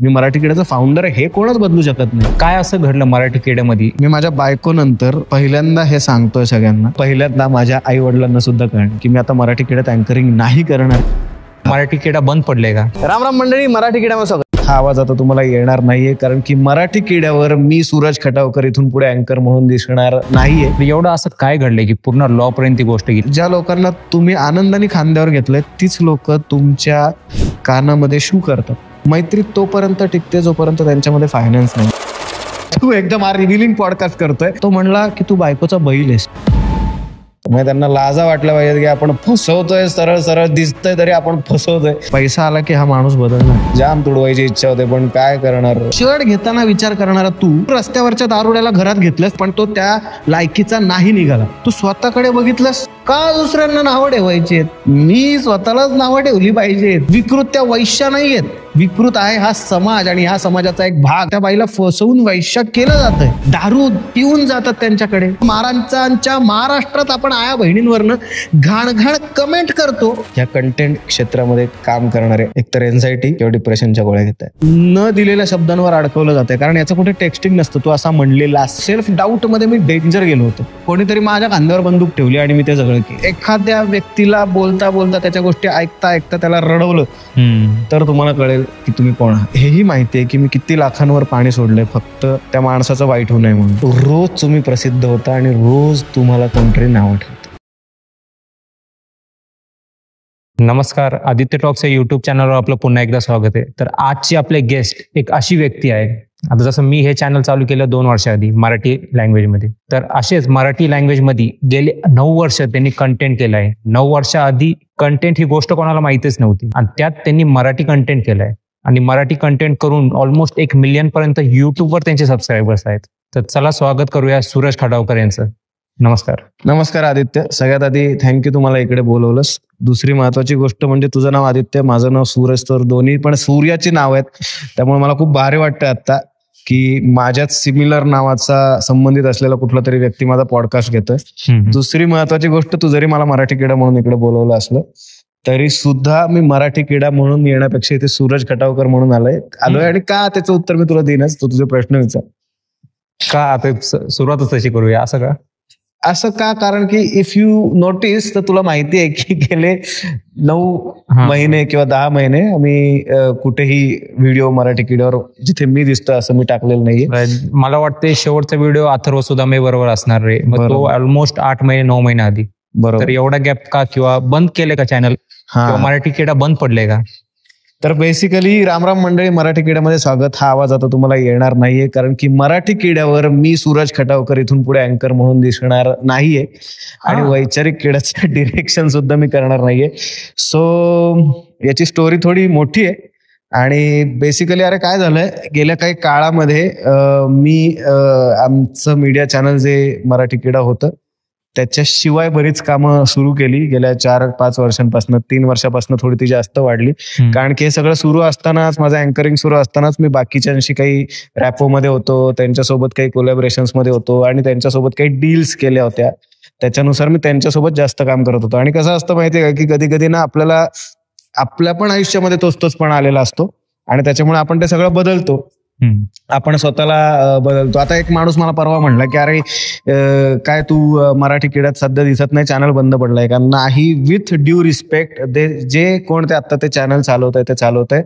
मी मराठी किड्याचा फाउंडर आहे हे कोणच बदलू शकत नाही. काय असं घडलं मराठी किड्यामध्ये? मी माझ्या बायको नंतर पहिल्यांदा हे सांगतोय सगळ्यांना, पहिल्यांदा माझ्या आई वडिलांना सुद्धा कळलं की मी आता मराठी किड्यात अँकरिंग नाही करणार. मराठी किडा बंद पडले का? राम राम मंडळी, मराठी किड्यामध्ये हा आवाज आता तुम्हाला येणार नाहीये, कारण की मराठी किड्यावर मी सूरज खटावकर इथून पुढे अँकर म्हणून दिसणार नाहीये. एवढं असं काय घडलंय की पूर्ण लॉ पर्यंत ती गोष्ट गेली? ज्या लोकांना तुम्ही आनंदाने खांद्यावर घेतलंय तीच लोक तुमच्या कानामध्ये शू करतात. मैत्री तोपर्यंत टिकते जोपर्यंत त्यांच्यामध्ये फायनान्स नाही. तू एकदम रिव्हिलिंग पॉडकास्ट करतोय. तो म्हणला की तू बायकोचा बैल आहेस. मग त्यांना लाजा वाटल्या पाहिजे की आपण फसवतोय, सरळ सरळ दिसतोय तरी आपण फसवतोय. पैसा आला की हा माणूस बदलणार. जाम तुडवायची इच्छा होते, पण काय करणार. शर्ट घेताना विचार करणारा तू रस्त्यावरच्या दारुड्याला घरात घेतलंस पण तो त्या लायकीचा नाही निघाला. तू स्वतःकडे बघितलंस का दुसऱ्यांना नावं ठेवायची? मी स्वतःलाच नावं ठेवली पाहिजेत. विकृत त्या वैश्या नाहीयेत, विकृत आहे हा समाज आणि ह्या समाजाचा एक भाग. त्या बाईला फसवून वैश्य केलं जातंय, दारू पिऊन जातात त्यांच्याकडे. महाराजांच्या महाराष्ट्रात आपण आया बहिणींवरनं घाण कमेंट करतो. या कंटेंट क्षेत्रामध्ये काम करणारे एकतर एन्झायटी किंवा डिप्रेशनच्या गोळ्या घेत आहेत. न दिलेल्या शब्दांवर अडकवलं जाते, कारण याचं कुठे टेक्स्टिंग नसतं. तू असा म्हणलेला सेल्फ डाऊट मध्ये मी डेंजर गेलो होतो. कोणीतरी माझ्या खांद्यावर बंदूक ठेवली आणि मी ते सगळं केलं. एखाद्या व्यक्तीला बोलता बोलता त्याच्या गोष्टी ऐकता ऐकता त्याला रडवलं तर तुम्हाला कळेल की तुम्ही कोण आहात. हेही माहिती आहे की मी किती लाखांवर पाणी सोडलंय फक्त त्या माणसाचं वाईट होऊ नये म्हणून. रोज तुम्ही प्रसिद्ध होता आणि रोज तुम्हाला कोणतरी नाव ठेवतं. नमस्कार, आदित्य टॉक्स या युट्यूब चॅनलवर आपलं पुन्हा एकदा स्वागत आहे. तर आजची आपले गेस्ट एक अशी व्यक्ती आहे, आता जसं मी हे चॅनल चालू केलं 2 वर्षाआधी मराठी लँग्वेजमध्ये, तर असेच मराठी लँग्वेजमध्ये गेले 9 वर्ष त्यांनी कंटेंट केलं आहे. 9 वर्षाआधी कंटेंट ही गोष्ट कोणाला माहितीच नव्हती आणि त्यात त्यांनी मराठी कंटेंट केलं आहे आणि मराठी कंटेंट करून ऑलमोस्ट 1 मिलियन पर्यंत युट्यूबवर त्यांचे सबस्क्रायबर्स आहेत. तर चला स्वागत करूया सूरज खटावकर यांचं. नमस्कार. नमस्कार आदित्य. सगळ्यात आधी थँक्यू तुम्हाला इकडे बोलवलंस. दुसरी महत्वाची गोष्ट म्हणजे तुझं नाव आदित्य, माझं नाव सूरज, तर दोन्ही पण सूर्याची नाव आहेत. त्यामुळे मला खूप भारी वाटतं आता की माझ्याच सिमिलर नावाचा संबंधित असलेला कुठला तरी व्यक्ती माझा पॉडकास्ट घेतोय. दुसरी महत्वाची गोष्ट, तू जरी मला मराठी किडा म्हणून इकडे बोलवलं असलं तरी सुद्धा मी मराठी किडा म्हणून येण्यापेक्षा इथे सूरज खटावकर म्हणून आलोय. आणि का, त्याचं उत्तर मी तुला देईनच. तू तुझे प्रश्न विचार. का आता सुरुवातच तशी करूया असं का? कारण की इफ यू नोटीस तर तुला माहिती आहे की गेले 9 महिने किंवा 10 महिने आम्ही कुठेही व्हिडिओ मराठी किड्यावर जिथे मी दिसतोय असं मी टाकलेलं नाहीये. मला वाटते शेवटचा व्हिडिओ अथर्व सुदामे बरोबर असणार रे. मग तो ऑलमोस्ट 8 महिने 9 महिने आधी. बरोबर. तर एवढा गॅप का, किंवा बंद केले का चॅनल, मराठी किडा बंद पडले का? तर बेसिकली रामराम मंडळी, मराठी किड्यामध्ये स्वागत. हा आवाज आता तुम्हाला येणार नाहीये, कारण की मराठी किड्यावर मी सूरज खटावकर इथून पुढे अँकर म्हणून दिसणार नाहीये आणि वैचारिक किड्याचं डिरेक्शन सुद्धा मी करणार नाहीये. सो याची स्टोरी थोडी मोठी आहे आणि बेसिकली अरे काय झालंय, गेल्या काही काळामध्ये मी आमचं मीडिया चॅनल जे मराठी किडा होतं त्याच्याशिवाय बरीच कामं सुरू केली. गेल्या 4-5 वर्षांपासून, 3 वर्षापासून थोडी ती जास्त वाढली. कारण की हे सगळं सुरू असतानाच, माझं अँकरिंग सुरू असतानाच मी बाकीच्यांशी काही रॅपोमध्ये होतो, त्यांच्यासोबत काही कोलॅबोरेशन्स मध्ये होतो आणि त्यांच्यासोबत काही डील्स केल्या होत्या. त्याच्यानुसार मी त्यांच्यासोबत जास्त काम करत होतो. आणि कसं असतं माहितीये का की कधी कधी ना आपल्याला आपल्या पण आयुष्यामध्ये तोच पण आलेला असतो आणि त्याच्यामुळे आपण ते सगळं बदलतो. आपण स्वतःला बदलतो. आता एक माणूस मला परवा म्हणला की अरे काय तू मराठी किड्यात सध्या दिसत नाही, चॅनल बंद पडलाय का? नाही, विथ ड्यू रिस्पेक्ट, जे कोण ते आता ते चॅनल चालवत आहे,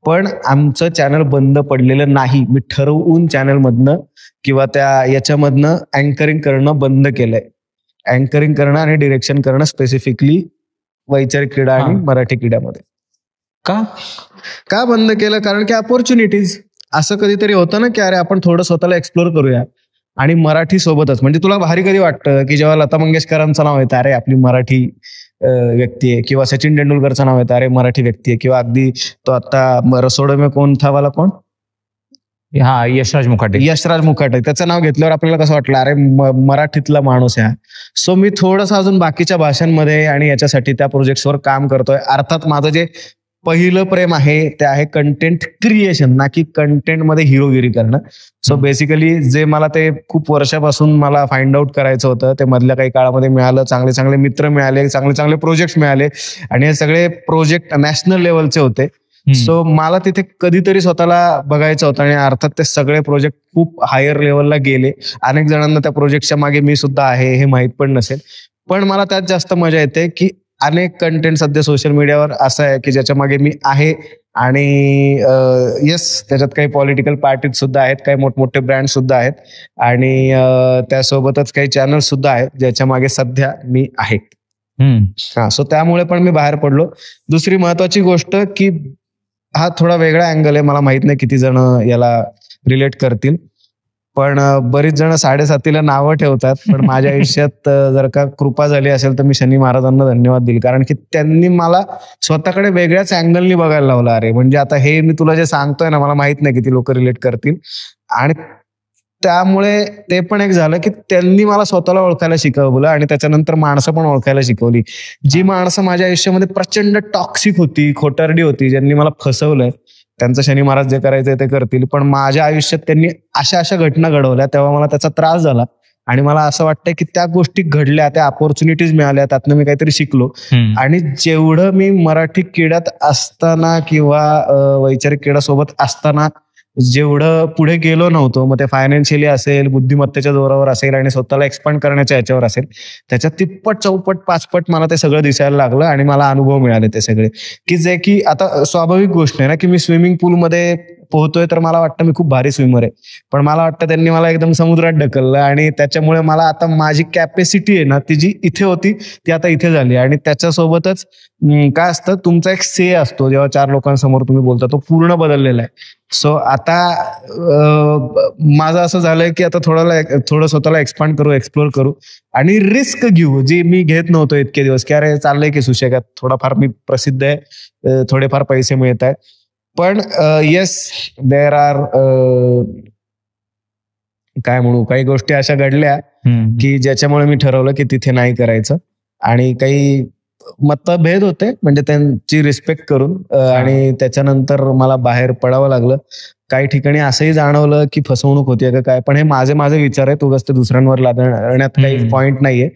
पण आमचं चॅनल बंद पडलेलं नाही. मी ठरवून चॅनल मधनं किंवा त्या याच्यामधनं अँकरिंग करणं बंद केलंय. अँकरिंग करणं आणि डिरेक्शन करणं स्पेसिफिकली वैचारिक क्रीडा आणि मराठी किड्यामध्ये. का बंद केलं? कारण की अपॉर्च्युनिटीज. असं कधीतरी होतं ना की अरे आपण थोडं स्वतःला एक्सप्लोर करूया आणि मराठी सोबतच. म्हणजे तुला भारी कधी वाटतं की जेव्हा लता मंगेशकरांचं नाव येतं अरे आपली मराठी व्यक्ती आहे, किंवा सचिन तेंडुलकरचं नाव येतं अरे मराठी व्यक्ती आहे, किंवा अगदी तो आता रसोडे में कोण था वाला कोण, यशराज मुखाटे, त्याचं नाव घेतल्यावर आपल्याला कसं वाटलं अरे मराठीतला माणूस आहे. सो मी थोडंसं अजून बाकीच्या भाषांमध्ये आणि याच्यासाठी त्या प्रोजेक्ट्सवर काम करतोय. अर्थात माझं जे पहिलं प्रेम आहे ते आहे कंटेंट क्रिएशन, ना की कंटेंट मध्ये हिरोगिरी करणं. सो बेसिकली जे मला ते खूप वर्षापासून मला फाइंड आउट करायचं होतं ते मधल्या काही काळामध्ये मिळालं. चांगले चांगले मित्र मिळाले, चांगले चांगले प्रोजेक्ट मिळाले आणि हे सगळे प्रोजेक्ट नॅशनल लेवलचे होते. सो मला तिथे कधीतरी स्वतःला बघायचं होतं आणि अर्थात ते सगळे प्रोजेक्ट खूप हायर लेवलला गेले. अनेक जणांना त्या प्रोजेक्टच्या मागे मी सुद्धा आहे हे माहीत पण नसेल, पण मला त्यात जास्त मजा येते की अनेक कंटेंट सध्या सोशल मीडियावर असं आहे की ज्याच्या मागे मी आहे आणि येस त्याच्यात काही पॉलिटिकल पार्टीज सुद्धा आहेत, काही मोठमोठे ब्रँड सुद्धा आहेत आणि त्यासोबतच काही चॅनल सुद्धा आहेत ज्याच्या मागे सध्या मी आहे. सो त्यामुळे पण मी बाहेर पडलो. दुसरी महत्वाची गोष्ट की हा थोडा वेगळा अँगल आहे, मला माहित नाही किती जण याला रिलेट करतील, पण बरीच जण 7:30ला नावं ठेवतात, पण माझ्या आयुष्यात जर का कृपा झाली असेल तर मी शनी महाराजांना धन्यवाद देईल, कारण की त्यांनी मला स्वतःकडे वेगळ्याच अँगलनी बघायला लावलं. अरे म्हणजे आता हे मी तुला जे सांगतोय ना, मला माहित नाही किती लोक रिलेट करतील, आणि त्यामुळे ते पण एक झालं की त्यांनी मला स्वतःला ओळखायला शिकवलं आणि त्याच्यानंतर माणसं पण ओळखायला शिकवली. जी माणसं माझ्या आयुष्यामध्ये प्रचंड टॉक्सिक होती, खोटारडी होती, ज्यांनी मला फसवलंय, त्यांचं शनी महाराज जे करायचंय ते करतील, पण माझ्या आयुष्यात त्यांनी अशा घटना घडवल्या तेव्हा मला त्याचा त्रास झाला आणि मला असं वाटतंय की त्या गोष्टी घडल्या, त्या ऑपॉर्च्युनिटीज मिळाल्या, त्यातनं मी काहीतरी शिकलो. आणि जेवढं मी मराठी किड्यात असताना किंवा वैचारिक किड्यासोबत असताना जेवढं पुढे गेलो नव्हतो, मग ते फायनान्शियली असेल, बुद्धिमत्तेच्या जोरावर असेल आणि स्वतःला एक्सपांड करण्याच्या याच्यावर असेल, त्याच्यात तिप्पट चौपट पाचपट मला ते सगळं दिसायला लागलं आणि मला अनुभव मिळाले ते सगळे, की जे की आता स्वाभाविक गोष्ट आहे ना की मी स्विमिंग पूलमध्ये पोहतोय तर मला वाटतं मी खूप भारी स्विमर आहे, पण मला वाटतं त्यांनी मला एकदम समुद्रात ढकललं आणि त्याच्यामुळे मला आता माझी कॅपॅसिटी आहे ना ती जी इथे होती ती आता इथे झाली. आणि त्याच्यासोबतच काय असतं, तुमचा एक से असतो जेव्हा 4 लोकांसमोर तुम्ही बोलता, तो पूर्ण बदललेला आहे. सो आता माझं असं झालंय की आता थोडं स्वतःला एक्सपांड करू, एक्सप्लोर करू आणि रिस्क घेऊ, जी मी घेत नव्हतो इतके दिवस, की अरे चाललंय की सुशेगात, थोडाफार मी प्रसिद्ध आहे, थोडेफार पैसे मिळत आहेत, पण येस देर आर काय म्हणू, काही गोष्टी अशा घडल्या की ज्याच्यामुळे मी ठरवलं की तिथे नाही करायचं. आणि काही मतभेद होते, म्हणजे त्यांची रिस्पेक्ट करून, आणि त्याच्यानंतर मला बाहेर पडावं लागलं. काही ठिकाणी असंही जाणवलं की फसवणूक होती का काय, पण हे माझे विचार आहेत, उगाच ते दुसऱ्यांवर लादण्यात काही पॉइंट नाहीये.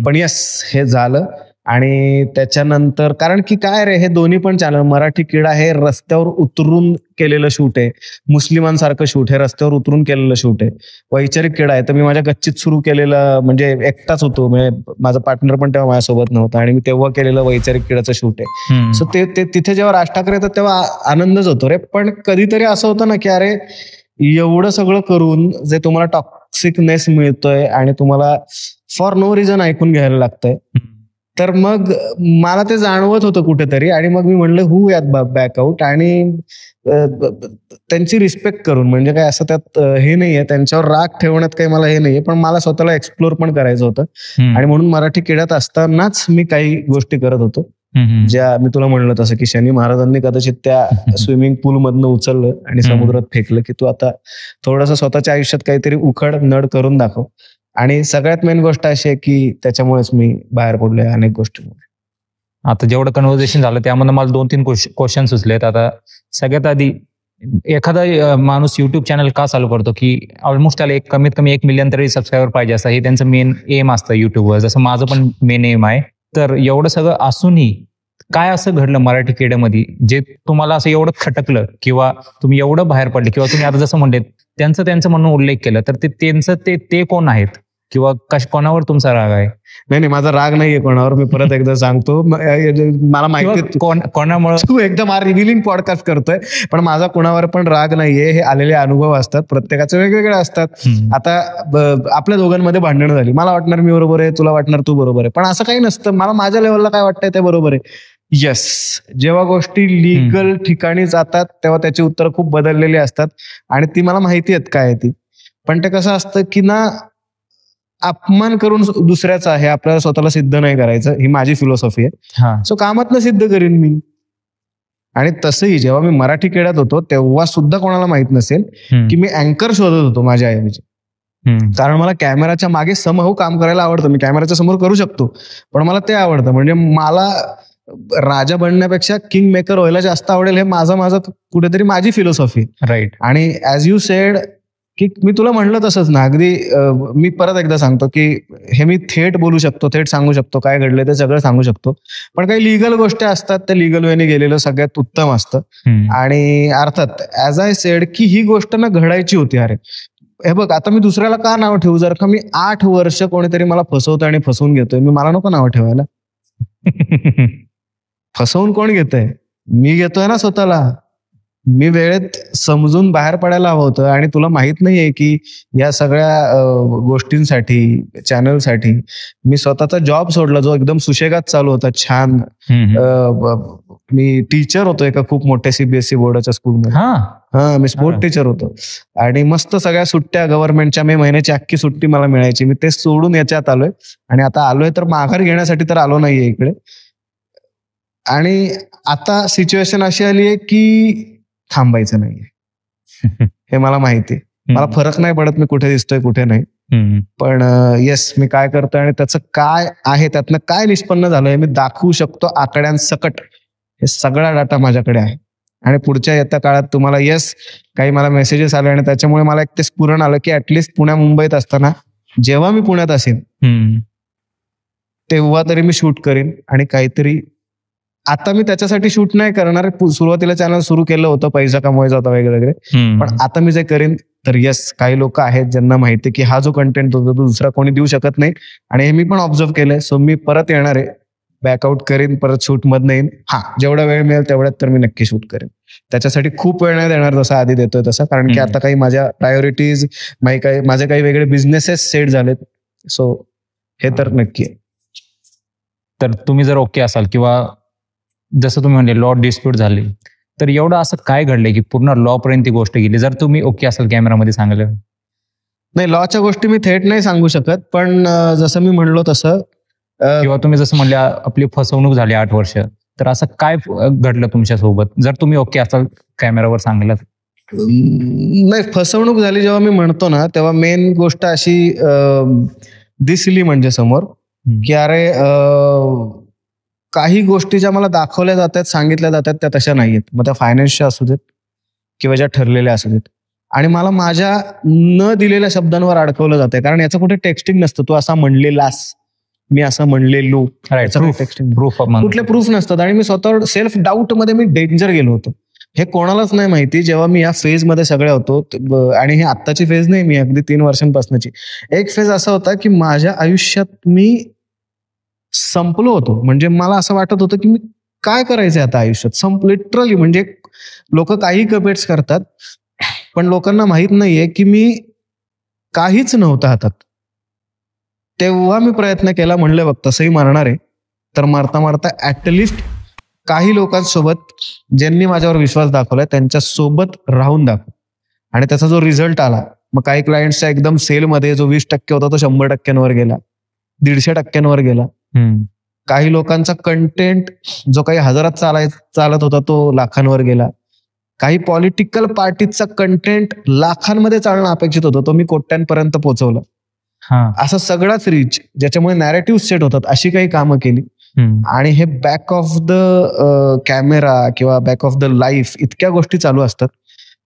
पण यस हे झालं. आणि त्याच्यानंतर कारण की काय रे, हे दोन्ही पण चॅनल, मराठी किडा हे रस्त्यावर उतरून केलेलं शूट आहे, मुस्लिमांसारखं शूट हे रस्त्यावर उतरून केलेलं शूट आहे. वैचारिक किडा आहे तर मी माझ्या गच्चीत सुरू केलेलं, म्हणजे एकटाच होतो, म्हणजे माझा पार्टनर पण तेव्हा माझ्यासोबत नव्हता आणि मी तेव्हा केलेलं वैचारिक किडाचं शूट आहे. सो ते तिथे जेव्हा राज ठाकरे येतात तेव्हा आनंदच होतो रे. पण कधीतरी असं होतं ना की अरे एवढं सगळं करून जे तुम्हाला टॉक्सिकनेस मिळतोय आणि तुम्हाला फॉर नो रिझन ऐकून घ्यायला लागतंय, तर मग मला ते जाणवत होतं कुठेतरी. आणि मग मी म्हणलं हू यात बॅकआउट, आणि त्यांची रिस्पेक्ट करून, म्हणजे काय असं त्यात हे नाहीये, त्यांच्यावर राग ठेवण्यात काही मला हे नाहीये, पण मला स्वतःला एक्सप्लोर पण करायचं होतं. आणि म्हणून मराठी किड्यात असतानाच मी काही गोष्टी करत होतो, ज्या मी तुला म्हणलं तसं की शनी महाराजांनी कदाचित त्या स्विमिंग पूल मधनं उचललं आणि समुद्रात फेकलं की तू आता थोडंसं स्वतःच्या आयुष्यात काहीतरी उखड नड करून दाखव. आणि सगळ्यात मेन गोष्ट अशी आहे की त्याच्यामुळेच मी बाहेर पडलोय अनेक गोष्टींमुळे. आता जेवढं कन्व्हर्सेशन झालं त्यामध्ये मला 2-3 क्वेश्चन सुचलेत. आता सगळ्यात आधी, एखादा माणूस युट्यूब चॅनल का चालू करतो, की ऑलमोस्ट त्याला कमीत कमी 1 मिलियन तरी सबस्क्रायबर पाहिजे असं हे त्यांचं मेन एम असतं युट्यूबवर, जसं माझं पण मेन एम आहे. तर एवढं सगळं असूनही काय असं घडलं मराठी किड्यामध्ये जे तुम्हाला असं एवढं खटकलं, किंवा तुम्ही एवढं बाहेर पडले, किंवा तुम्ही आता जसं म्हणले त्यांचं म्हणून उल्लेख केला, तर ते कोण आहेत, किंवा कोणावर तुमचा राग आहे? नाही, माझा राग नाहीये कोणावर, मी परत एकदा सांगतो. मला माहिती कोणामुळे तू एकदम रिव्हिलिंग पॉडकास्ट करतोय, पण माझा कोणावर पण राग नाहीये. हे आलेले अनुभव असतात, प्रत्येकाचे वेगवेगळे असतात. आता आपल्या दोघांमध्ये भांडणं झाली, मला वाटणार मी बरोबर आहे, तुला वाटणार तू बरोबर आहे, पण असं काही नसतं. मला माझ्या लेवलला काय वाटतंय ते बरोबर आहे. येस, जेव्हा गोष्टी लिगल ठिकाणी जातात तेव्हा त्याची उत्तर खूप बदललेली असतात आणि ती मला माहिती आहेत काय ती. पण ते कसं असतं की ना, अपमान करून दुसऱ्याचा हे आपल्याला स्वतःला सिद्ध नाही करायचं, ही माझी फिलॉसॉफी आहे. सो कामातनं सिद्ध करीन मी. आणि तसंही जेव्हा मी मराठी किड्यात होतो तेव्हा सुद्धा कोणाला माहित नसेल की मी अँकर शोधत होतो माझ्या ऐवजी. कारण मला कॅमेराच्या मागे समहाऊ काम करायला आवडतं. मी कॅमेराच्या समोर करू शकतो, पण मला ते आवडतं. म्हणजे मला राजा बनण्यापेक्षा किंग मेकर व्हायला जास्त आवडेल, हे माझं कुठेतरी माझी फिलॉसॉफी. राईट. आणि ऍज यू सेड की मी तुला म्हणलं तसंच ना, अगदी मी परत एकदा सांगतो की हे मी थेट बोलू शकतो, थेट सांगू शकतो, काय घडलंय ते सगळं सांगू शकतो, पण काही लिगल गोष्टी असतात त्या लिगल वेने गेलेलं सगळ्यात उत्तम असतं. आणि अर्थात ॲज आय सेड की ही गोष्ट ना घडायची होती. अरे हे बघ, आता मी दुसऱ्याला का नाव ठेवू? जर का मी 8 वर्ष कोणीतरी मला फसवतोय आणि फसवून घेतोय, मी मला नको नाव ठेवायला. फसवून कोण घेतोय? मी घेतोय ना स्वतःला. मी वेळेत समजून बाहेर पडायला हवं होतं. आणि तुला माहित नाहीये की या सगळ्या गोष्टींसाठी, चॅनलसाठी मी स्वतःचा जॉब सोडला, जो एकदम सुशेगात चालू होता, छान. मी टीचर होतो एका खूप मोठ्या सीबीएसई बोर्डाच्या स्कूलमध्ये. मी स्पोर्ट टीचर होतो आणि मस्त सगळ्या सुट्ट्या गव्हर्नमेंटच्या मे महिन्याची अख्खी सुट्टी मला मिळायची. मी ते सोडून याच्यात आलोय आणि आता आलोय तर माघार घेण्यासाठी तर आलो नाहीये इकडे. आणि आता सिच्युएशन अशी आली आहे की थांबायचं नाहीये. हे मला माहिती आहे. मला फरक नाही पडत मी कुठे दिसतोय कुठे नाही. पण येस, मी काय करतोय आणि त्याचं काय आहे, त्यातनं काय निष्पन्न झालंय मी दाखवू शकतो आकड्यांसकट. हे सगळा डाटा माझ्याकडे आहे. आणि पुढच्या येत्या काळात तुम्हाला येस काही मला मेसेजेस आले आणि त्याच्यामुळे मला एक ते स्फुरण आलं की ऍटलिस्ट पुण्या मुंबईत असताना जेव्हा मी पुण्यात असेन तेव्हा तरी मी शूट करीन आणि काहीतरी. आता मी त्याच्यासाठी शूट नाही करणार. सुरुवातीला चॅनल सुरू केलं होतं, पैसा कमवायचा होता वगैरे वगैरे. पण आता मी जे करीन तर येस, काही लोक आहेत ज्यांना माहिती की हा जो कंटेंट होतो तो दुसरा कोणी देऊ शकत नाही. आणि हे मी पण ऑब्झर्व केलंय. सो मी परत येणार आहे, बॅकआउट करीन, परत शूट मधनं येईन. जेवढा वेळ मिळेल तेवढ्यात तर मी नक्की शूट करेन. त्याच्यासाठी खूप वेळ नाही देणार जसा आधी देतोय तसा, कारण की आता काही माझ्या प्रायोरिटीज, माझे काही वेगळे बिझनेसेस सेट झालेत. सो हे तर नक्की आहे. तर तुम्ही जर ओके असाल, किंवा जसं तुम्ही म्हणले लॉ डिस्प्यूट झाले, तर एवढं असं काय घडलंय की पूर्ण लॉ पर्यंत ती गोष्ट गेली? जर तुम्ही ओके असाल कॅमेरामध्ये सांगलं. नाही, लॉच्या गोष्टी मी थेट नाही सांगू शकत, पण जसं मी म्हणलो तसं, किंवा तुम्ही जसं म्हणले आपली फसवणूक झाली 8 वर्ष, तर असं काय घडलं तुमच्यासोबत जर तुम्ही ओके असाल कॅमेरावर सांगलं? नाही, फसवणूक झाली जेव्हा मी म्हणतो ना, तेव्हा मेन गोष्ट अशी दिसली म्हणजे समोर की अरे काही गोष्टी ज्या मला दाखवल्या जातात, सांगितल्या जातात, त्या तशा नाहीयेत. मग त्या फायनान्सच्या असू देत किंवा ज्या ठरलेल्या असू देत. आणि मला माझ्या न दिलेल्या शब्दांवर अडकवलं जातंय. कारण याचं कुठे टेक्स्टिंग नसतं. तू असा म्हणलेलास, मी असं म्हणलेलो, कुठले प्रूफ नसतात. आणि मी स्वतः सेल्फ डाऊट मध्ये मी डेंजर गेलो होतो. हे कोणालाच नाही माहिती. जेव्हा मी या फेज मध्ये सगळे होतो, आणि हे आत्ताची फेज नाही, मी अगदी 3 वर्षांपासूनची. एक फेज असा होता की माझ्या आयुष्यात मी संपलो होतो. म्हणजे मला असं वाटत होतं की मी काय करायचंय आता आयुष्यात. लिटरली म्हणजे लोक काही कमेंट्स करतात, पण लोकांना माहित नाहीये की मी काहीच नव्हतं हातात. तेव्हा मी प्रयत्न केला, म्हणलं बघ तसंही मारणार आहे तर मारता मारता ऍटलिस्ट काही लोकांसोबत ज्यांनी माझ्यावर विश्वास दाखवलाय त्यांच्या सोबत राहून दाखव. आणि त्याचा जो रिझल्ट आला, मग काही क्लायंटच्या एकदम सेलमध्ये जो 20% होता तो 100%वर गेला, 150% गेला. काही लोकांचा कंटेंट जो काही हजारात चालत होता तो लाखांवर गेला. काही पॉलिटिकल पार्टीचा कंटेंट लाखांमध्ये चालणं अपेक्षित होतं, तो मी कोट्यांपर्यंत पोहोचवलं. असं सगळाच रीच, ज्याच्यामुळे नॅरेटिव्ह सेट होतात, अशी काही कामं केली. आणि हे बॅक ऑफ द कॅमेरा किंवा बॅक ऑफ द लाईफ इतक्या गोष्टी चालू असतात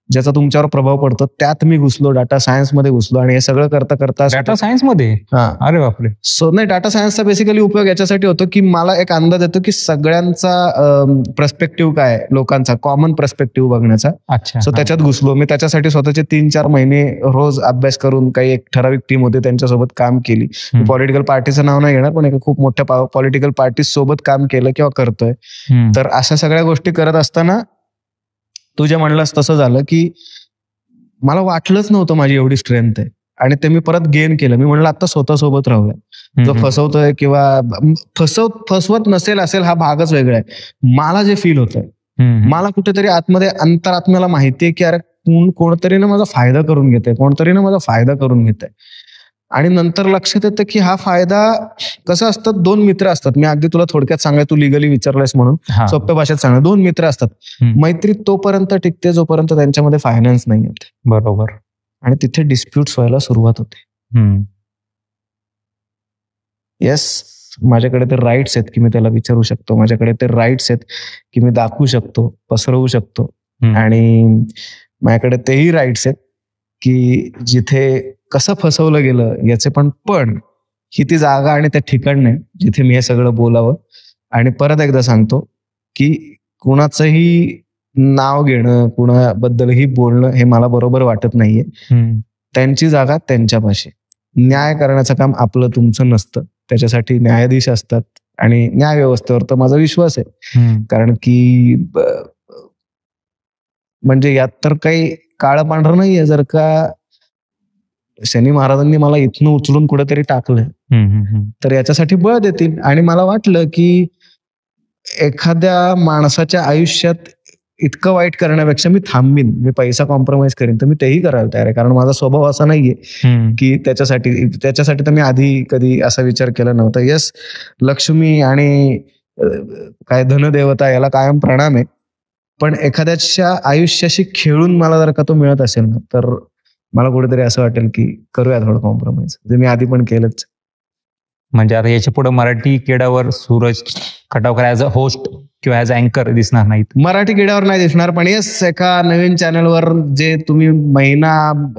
ज्याचा तुमच्यावर प्रभाव पडतो. त्यात मी घुसलो, डाटा सायन्स मध्ये घुसलो. आणि हे सगळं करता करता डाटा सायन्स मध्ये, अरे बापरे. सो नाही, डाटा सायन्सचा बेसिकली उपयोग याच्यासाठी होतो की मला एक अंदाज येतो की सगळ्यांचा पर्स्पेक्टिव्ह काय, लोकांचा कॉमन पर्स्पेक्टिव्ह बघण्याचा. सो त्याच्यात घुसलो मी. त्याच्यासाठी स्वतःचे 3-4 महिने रोज अभ्यास करून काही एक ठराविक टीम होती त्यांच्यासोबत काम केली. पॉलिटिकल पार्टीचं नाव नाही घेणार, पण एका खूप मोठ्या पॉलिटिकल पार्टी सोबत काम केलं किंवा करतोय. तर अशा सगळ्या गोष्टी करत असताना तू जे म्हणलास तसं झालं की मला वाटलंच नव्हतं माझी एवढी स्ट्रेंथ आहे. आणि ते मी परत गेन केलं. मी म्हणलं आता स्वतःसोबत राहूया. जो फसवतोय किंवा फसवत नसेल असेल हा भागच वेगळा आहे. मला जे फील होतंय, मला कुठेतरी आतमध्ये अंतरात्म्याला माहितीये की अरे कोणतरी ना माझा फायदा करून घेतोय, कोणतरी ना माझा फायदा करून घेतोय. आणि नंतर लक्षात येतं की हा फायदा कसं असतात, 2 मित्र असतात. मी अगदी तुला थोडक्यात सांगाय, तू लिगली विचारलंयस म्हणून सोप्या भाषेत सांगा. 2 मित्र असतात. मैत्री तोपर्यंत टिकते जोपर्यंत त्यांच्यामध्ये फायनान्स नाही येत. बरोबर. आणि तिथे डिस्प्यूट्स व्हायला सुरुवात होते. येस, माझ्याकडे ते राईट्स आहेत की मी त्याला विचारू शकतो. माझ्याकडे ते राईट्स आहेत की मी दाखवू शकतो, पसरवू शकतो. आणि माझ्याकडे तेही राईट्स आहेत की जिथे कसं फसवलं गेलं याचे पण ही ती जागा आणि त्या ठिकाण नाही जिथे मी हे सगळं बोलावं. आणि परत एकदा सांगतो की कुणाचंही नाव घेणं, कुणाबद्दलही बोलणं हे मला बरोबर वाटत नाहीये. त्यांची जागा त्यांच्यापाशी. न्याय करण्याचं काम आपलं तुमचं नसतं, त्याच्यासाठी न्यायाधीश असतात आणि न्याय व्यवस्थेवर तर माझा विश्वास आहे. कारण की म्हणजे यात तर काही काळं पांढरं नाहीये. जर का शनी महाराजांनी मला इथनं उचलून कुठेतरी टाकलं तर याच्यासाठी बळ देतील. आणि मला वाटलं की एखाद्या माणसाच्या आयुष्यात इतकं वाईट करण्यापेक्षा मी थांबीन, मी पैसा कॉम्प्रोमाइज करीन, तर मी तेही करायला तयार आहे. कारण माझा स्वभाव असा नाहीये की त्याच्यासाठी तर मी आधी कधी असा विचार केला नव्हता. यस, लक्ष्मी आणि काय धनदेवता याला कायम प्रणाम आहे, पण एखाद्याच्या आयुष्याशी खेळून मला जर का तो मिळत असेल ना, तर मला कुठेतरी असं वाटेल की करूया थोडं कॉम्प्रोमाइज, जे मी आधी पण केलंच. म्हणजे आता याच्या पुढे मराठी किड्यावर Suraj Khatavkar as a host किंवा ऍज अ अँकर दिसणार नाहीत. मराठी किड्यावर नाही दिसणार, पण येस एका नवीन चॅनलवर जे तुम्ही महिना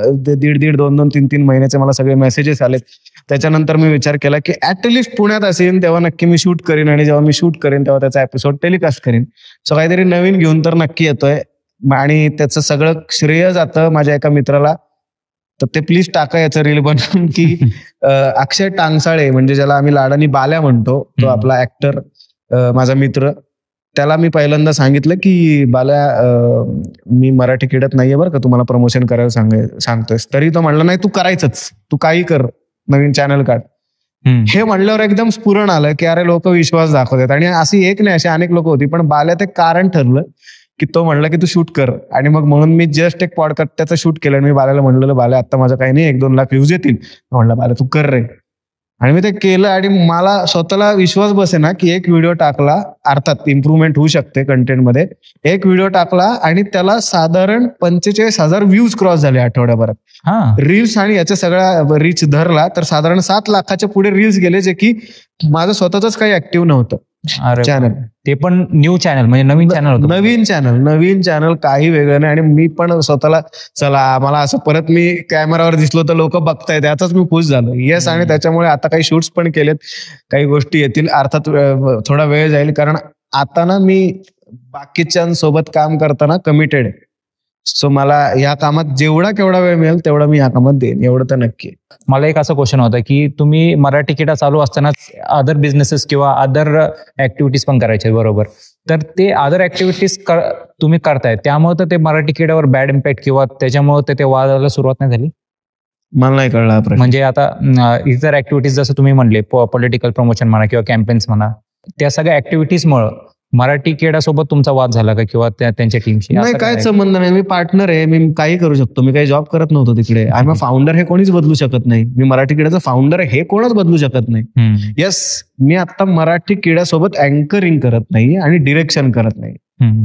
1.5 2 3 महिन्याचे मला सगळे मेसेजेस आलेत, त्याच्यानंतर मी विचार केला की ऍटलिस्ट पुण्यात असेल तेव्हा नक्की मी शूट करीन, आणि जेव्हा मी शूट करीन तेव्हा त्याचा एपिसोड टेलिकास्ट करीन. सो काहीतरी नवीन घेऊन तर नक्की येतोय, आणि त्याचं सगळं श्रेय जातं माझ्या एका मित्राला. तर ते प्लीज टाका याचं रील बनवून की अक्षय टांगसाळे, म्हणजे ज्याला आम्ही लाडानी बाल्या म्हणतो, तो आपला ऍक्टर माझा मित्र, त्याला मी पहिल्यांदा सांगितलं की बाल्या मी मराठी किड्यात नाहीये बरं का, तुम्हाला प्रमोशन करायला सांगतोयस. तरी तो म्हणला नाही, तू करायचंच, तू काही कर, नवीन चॅनल काढ. हे म्हणल्यावर एकदम स्फुरण आलं की अरे लोक विश्वास दाखवतात. आणि अशी एक नाही, अशी अनेक लोक होती, पण बाल्या ते कारण ठरलं की तो म्हणला की तू शूट कर. आणि मग म्हणून मी जस्ट एक पॉडकास्ट त्याचं शूट केलं. मी बाल्याला म्हणलेलं, बाल्या आता माझं काही नाही, 1-2 लाख व्ह्यूज येतील. म्हणला बाल्या तू कर रे. आणि मी ते केलं, आणि मला स्वतःला विश्वास बसे ना की एक व्हिडिओ टाकला, अर्थात इम्प्रूव्हमेंट होऊ शकते कंटेंटमध्ये, एक व्हिडिओ टाकला आणि त्याला साधारण 45,000 व्ह्यूज क्रॉस झाले आठवड्याभरात रील्स. आणि याच्या सगळ्या रीच धरला तर साधारण 7 लाखाच्या पुढे रील्स गेले, जे की माझं स्वतःच काही ऍक्टिव्ह नव्हतं चॅनल. ते पण न्यू चॅनल, म्हणजे नवीन चॅनल काही वेगळं नाही. आणि मी पण स्वतःला चला मला असं परत मी कॅमेरावर दिसलो तर लोक बघतायत याचाच मी खुश झालो. येस, आणि त्याच्यामुळे आता काही शूट्स पण केलेत, काही गोष्टी येतील. अर्थात थोडा वेळ जाईल, कारण आता ना मी बाकीच्यांसोबत काम करताना कमिटेड आहे. सो मला या कामात जेवढा केवढा वेळ मिळेल तेवढा मी या कामात देईन, एवढं तर नक्की. मला एक असं क्वेश्चन होतं की तुम्ही मराठी किडा चालू असतानाच अदर बिझनेसेस किंवा अदर ऍक्टिव्हिटीज पण करायचे, बरोबर? तर ते अदर ऍक्टिव्हिटीज तुम्ही करताय, त्यामुळे तर ते मराठी किड्यावर बॅड इम्पॅक्ट किंवा त्याच्यामुळे ते वादाला सुरुवात नाही झाली? मला नाही कळलं. म्हणजे आता इतर ऍक्टिव्हिटीज जसं तुम्ही म्हणले, पॉलिटिकल प्रमोशन म्हणा किंवा कॅम्पेन्स म्हणा, त्या सगळ्या ऍक्टिव्हिटीजमुळे मराठी किड्यासोबत तुमचा वाद झाला का किंवा त्यांच्या टीमशी? नाही, काय संबंध नाही. मी पार्टनर आहे, मी काही करू शकतो. मी काही जॉब करत नव्हतो तिकडे. आय एम फाउंडर, हे कोणीच बदलू शकत नाही. मी मराठी किड्याचा फाउंडर आहे, हे कोणच बदलू शकत नाही. येस, मी आता मराठी किड्यासोबत अँकरिंग करत नाही आणि डिरेक्शन करत नाही,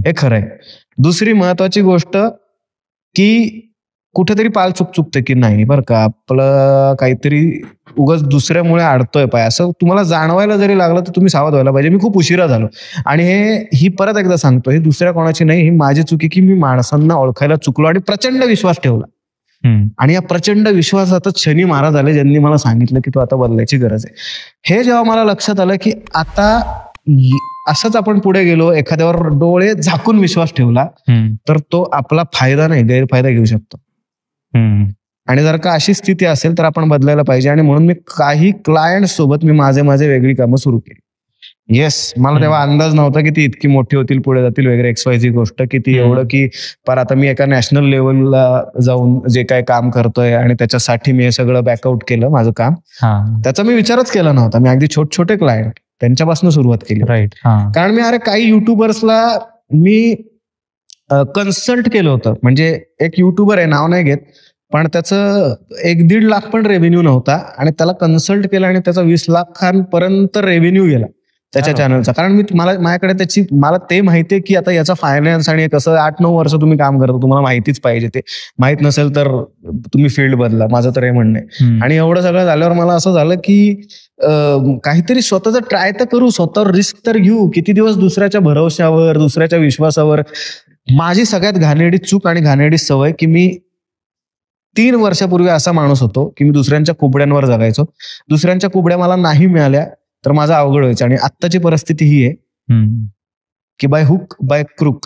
हे खरं आहे. दुसरी महत्वाची गोष्ट की कुठेतरी पाल चुकते की नाही बरं का, आपलं काहीतरी उगाच दुसऱ्यामुळे अडतोय पाय, असं तुम्हाला जाणवायला जरी लागलं तर तुम्ही सावध व्हायला पाहिजे. मी खूप उशिरा झालो, आणि ही परत एकदा सांगतो, ही दुसऱ्या कोणाची नाही, ही माझी चुकी की मी माणसांना ओळखायला चुकलो आणि प्रचंड विश्वास ठेवला. आणि या प्रचंड विश्वासातच शनी महाराज आले, ज्यांनी मला सांगितलं की तू आता बदलायची गरज आहे. हे जेव्हा मला लक्षात आलं की आता असंच आपण पुढे गेलो, एखाद्यावर डोळे झाकून विश्वास ठेवला, तर तो आपला फायदा नाही गैरफायदा घेऊ शकतो. आणि जर का अशी स्थिती असेल तर आपण बदलायला पाहिजे. आणि म्हणून मी काही क्लायंट सोबत मी माझे वेगळी कामं सुरू केली. येस, मला तेव्हा अंदाज नव्हता की ती इतकी मोठी होतील, पुढे जातील वगैरे, XYZ गोष्ट, की ती एवढं की पर आता मी एका नॅशनल लेवलला जाऊन जे काही काम करतोय, आणि त्याच्यासाठी मी हे सगळं बॅकआउट केलं माझं काम. त्याचा मी विचारच केला नव्हता. मी अगदी छोटे क्लायंट त्यांच्यापासून सुरुवात केली. राईट. कारण मी काही युट्यूबर्सला मी कन्सल्ट केलं होतं. म्हणजे एक युट्यूबर आहे, नाव नाही घेत, पण त्याचं 1-1.5 लाख पण रेव्हेन्यू नव्हता, आणि त्याला कन्सल्ट केलं आणि त्याचा 20 लाखांपर्यंत रेव्हेन्यू गेला त्याच्या चॅनलचा. कारण माझ्याकडे मला ते माहितीये की आता याचा फायनान्स आणि कसं 8-9 वर्ष तुम्ही काम करता, तुम्हाला माहितीच पाहिजे. ते माहित नसेल तर तुम्ही फील्ड बदला, माझं तर हे म्हणणं आहे. आणि एवढं सगळं झाल्यावर मला असं झालं की काहीतरी स्वतःचं ट्राय तर करू, स्वतःवर रिस्क तर घेऊ. किती दिवस दुसऱ्याच्या भरवशावर, दुसऱ्याच्या विश्वासावर. माझी सगळ्यात घाणेरडी चूक आणि घाणेरडी सवय की मी 3 वर्षापूर्वी असा माणूस होतो की मी दुसऱ्यांच्या कुबड्यांवर जगायचो. दुसऱ्यांच्या कुबड्या मला नाही मिळाल्या तर माझं अवघड व्हायचं. आणि आत्ताची परिस्थिती ही आहे की बाय हुक बाय क्रूक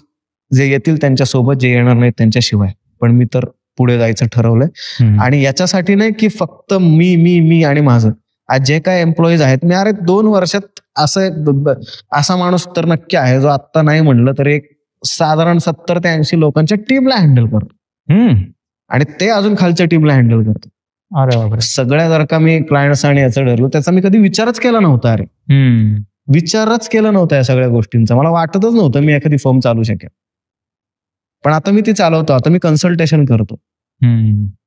जे येतील त्यांच्यासोबत, जे येणार नाहीत त्यांच्याशिवाय. पण मी तर पुढे जायचं ठरवलंय. आणि याच्यासाठी नाही की फक्त मी आणि माझं. आज जे काय एम्प्लॉईज आहेत, मी 2 वर्षात असा माणूस तर नक्की आहे जो आत्ता नाही म्हणलं तर एक साधारण 70 ते 80 लोकांच्या टीमला हँडल करतो. आणि ते अजून खालच्या टीमला हँडल करतो. अरे बापरे. सगळ्या जर का मी क्लायंट्स आणि याचं ठरलो, त्याचा मी कधी विचारच केला नव्हता. विचारच केला नव्हता या सगळ्या गोष्टींचा. मला वाटतच नव्हतं मी एखादी फर्म चालू शकेल. पण आता मी ती चालवतो. आता मी कन्सल्टेशन करतो.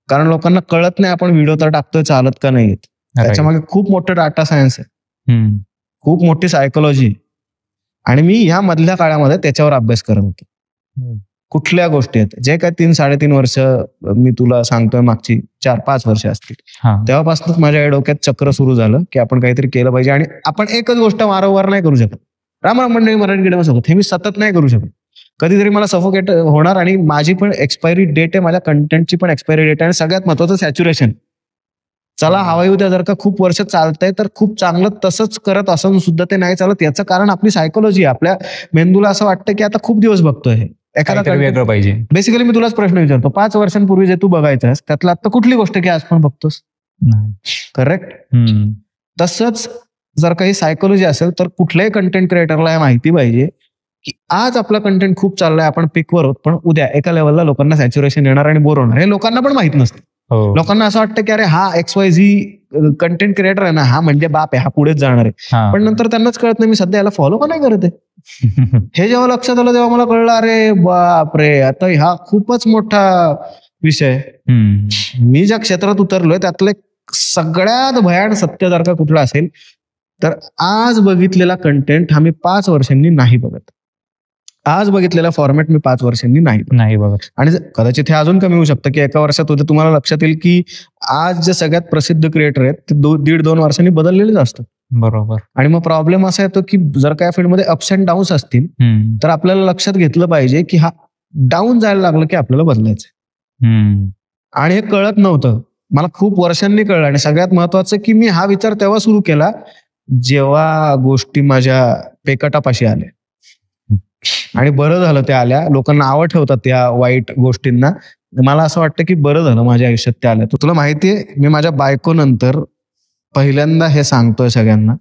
कारण लोकांना कळत नाही आपण व्हिडिओ तर टाकतोय, चालत का नाही. त्याच्या मागे खूप मोठं डाटा सायन्स आहे, खूप मोठी सायकोलॉजी. आणि मी ह्या मधल्या काळामध्ये त्याच्यावर अभ्यास करत होतो. कुठल्या गोष्टी आहेत जे काय 3-3.5 वर्ष मी तुला सांगतोय, मागची 4-5 वर्ष असतील, तेव्हापासूनच माझ्या डोक्यात चक्र सुरू झालं की आपण काहीतरी केलं पाहिजे. आणि आपण एकच गोष्ट वारंवार नाही करू शकत. रामराम मंडळी मराठी किड्यामध्ये हे मी सतत नाही करू शकत. कधीतरी मला सफोकेट होणार. आणि माझी पण एक्सपायरी डेट आहे, माझ्या कंटेंटची पण एक्सपायरी डेट आहे. आणि सगळ्यात महत्वाचं सॅच्युरेशन. चला हवाई उद्या जर का खूप वर्ष चालतंय तर खूप चांगलं, तसंच करत असून सुद्धा ते नाही चालत. याचं कारण आपली सायकोलॉजी. आपल्या मेंदूला असं वाटतं की आता खूप दिवस बघतोय हे, एखादा वेगळं पाहिजे. बेसिकली मी तुलाच प्रश्न विचारतो, 5 वर्षांपूर्वी जे तू बघायचंस त्यातलं आता कुठली गोष्ट की आज पण बघतोस? करेक्ट. तसंच जर काही सायकोलॉजी असेल तर कुठल्याही कंटेंट क्रिएटरला हे माहिती पाहिजे की आज आपला कंटेंट खूप चाललाय, आपण पिकवर आहोत, पण उद्या एका लेवलला लोकांना सॅच्युरेशन येणार आणि बोर होणार. हे लोकांना पण माहित नसतं. लोकांना असं वाटतं की अरे हा XYZ कंटेंट क्रिएटर आहे ना, हा म्हणजे बाप आहे, हा पुढेच जाणार आहे. पण नंतर त्यांनाच कळत नाही मी सध्या याला फॉलो का नाही करत आहे. हे जेव्हा लक्षात आलं तेव्हा मला कळलं अरे बापरे, आता हा खूपच मोठा विषय. मी ज्या क्षेत्रात उतरलोय त्यातलं सगळ्यात भयान सत्य जर का कुठलं असेल तर आज बघितलेला कंटेंट हा मी 5 वर्षांनी नाही बघत. आज बघितलेला फॉर्मॅट मी 5 वर्षांनी नाही बघत. आणि कदाचित हे अजून कमी होऊ शकतं की एका वर्षात होते. तुम्हाला लक्षात येईल की आज जे सगळ्यात प्रसिद्ध क्रिएटर आहेत ते 1.5-2 वर्षांनी बदललेलेच असतात. बरोबर. आणि मग प्रॉब्लेम असा येतो की जर का या फील्डमध्ये अप्स अँड डाऊन्स असतील तर आपल्याला लक्षात घेतलं पाहिजे की हा डाऊन जायला लागलं की आपल्याला बदलायचं. आणि हे कळत नव्हतं, मला खूप वर्षांनी कळलं. आणि सगळ्यात महत्वाचं की मी हा विचार तेव्हा सुरू केला जेव्हा गोष्टी माझ्या पेकटापाशी आल्या. आणि बरं झालं त्या आल्या. लोकांना आवड ठेवतात या वाईट गोष्टींना. मला असं वाटतं की बरं झालं माझ्या आयुष्यात त्या आल्या. तुला माहितीये मी माझ्या बायकोनंतर पहिल्यांदा हे सांगतोय सगळ्यांना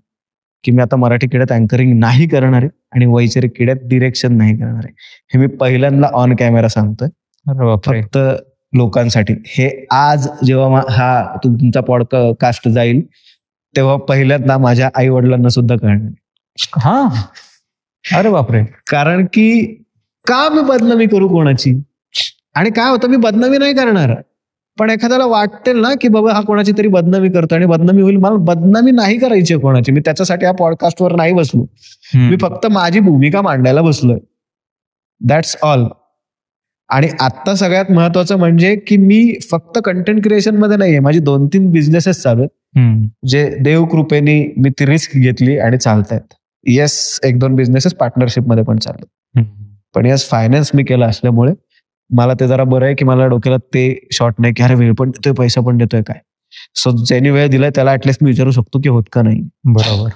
की मी आता मराठी किड्यात अँकरिंग नाही करणार आहे आणि वैचारिक किड्यात डिरेक्शन नाही करणार आहे. हे मी पहिल्यांदा ऑन कॅमेरा सांगतोय फक्त लोकांसाठी. हे आज जेव्हा हा तुमचा पॉडकास्ट जाईल तेव्हा पहिल्यांदा माझ्या आई वडिलांना सुद्धा कळणार. अरे बापरे. कारण की का मी बदनामी करू कोणाची. आणि काय होतं, मी बदनामी नाही करणार पण एखाद्याला वाटेल ना की बाबा हा कोणाची तरी बदनामी करतो आणि बदनामी होईल. मला बदनामी नाही करायची कोणाची. मी त्याच्यासाठी हा पॉडकास्टवर नाही बसलो. मी फक्त माझी भूमिका मांडायला बसलोय. That's all. आणि आता सगळ्यात महत्वाचं म्हणजे की मी फक्त कंटेंट क्रिएशन मध्ये नाहीये, माझी 2-3 बिझनेसेस चालू आहेत जे देवकृपेने मी ती रिस्क घेतली आणि चालतायत. येस, 1-2 बिझनेसेस पार्टनरशिप मध्ये पण चालू. पण येस, फायनान्स मी केलं असल्यामुळे मला ते जरा बरं आहे की मला डोक्याला ते शॉर्ट नाही की अरे वेळ पण देतोय पैसा पण देतोय काय. सो ज्यांनी वेळ दिलाय त्याला ऍटलिस्ट मी विचारू शकतो की होत का नाही. बरोबर.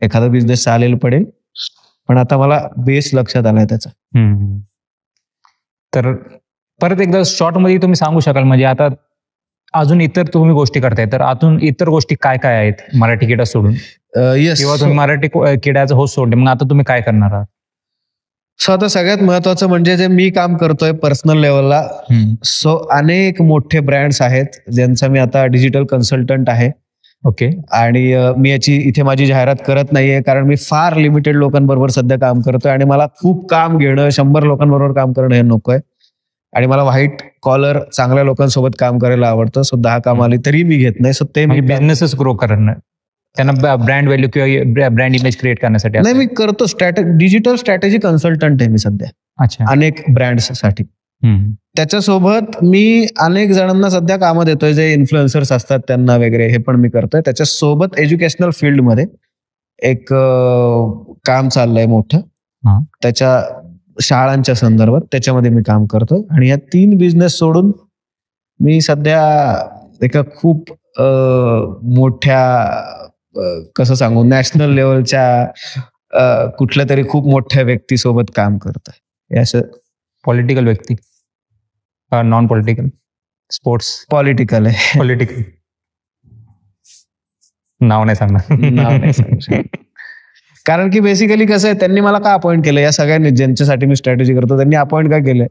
एखादा बिझनेस चालेल पडेल पण आता मला बेस लक्षात आलाय त्याचा. तर परत एकदा शॉर्ट मध्ये तुम्ही सांगू शकाल म्हणजे आता अजून इतर तुम्ही गोष्टी करताय तर अजून इतर गोष्टी काय काय आहेत मराठी किडा सोडून? किंवा तुम्ही मराठी किड्याचं होस्ट सोडले मग आता तुम्ही काय करणार आहात? सो आता सगळ्यात महत्वाचं म्हणजे जे मी काम करतोय पर्सनल लेवलला. सो अनेक मोठे ब्रँड्स आहेत ज्यांचा मी आता डिजिटल कन्सल्टंट आहे. ओके. आणि मी याची इथे माझी जाहिरात करत नाहीये कारण मी फार लिमिटेड लोकांबरोबर सध्या काम करतोय आणि मला खूप काम घेणं 100 लोकांबरोबर काम करणं हे नकोय. आणि मला व्हाईट कॉलर चांगल्या लोकांसोबत काम करायला आवडतं. सो 10 काम आली तरी मी घेत नाही. सो ते मी बिझनेसच ग्रो करणार त्यांना ब्रँड व्हॅल्यू किंवा ब्रँड इमेज क्रिएट करण्यासाठी नाही मी करतो. डिजिटल स्ट्रॅटेजी कन्सल्टंट आहे मी सध्या. अच्छा. अनेक ब्रँड्स साठी. त्याच्यासोबत मी अनेक जणांना सध्या कामं देतोय जे इन्फ्लुएन्सर्स असतात त्यांना वगैरे, हे पण मी करतोय. त्याच्यासोबत एज्युकेशनल फील्डमध्ये एक काम चाललंय मोठं, त्याच्या शाळांच्या संदर्भात, त्याच्यामध्ये मी काम करतोय. आणि या 3 बिझनेस सोडून मी सध्या एका खूप मोठ्या कसं सांगू नॅशनल लेवलच्या कुठल्या तरी खूप मोठ्या व्यक्तीसोबत काम करतोय. असं पॉलिटिकल व्यक्ती, नॉन पॉलिटिकल, स्पोर्ट्स? पॉलिटिकल आहे. पॉलिटिकल नाव नाही सांगणार. कारण की बेसिकली कसं आहे, त्यांनी मला का अपॉइंट केलं, या सगळ्यांनी ज्यांच्यासाठी मी स्ट्रॅटेजी करतो त्यांनी अपॉइंट का केलंय?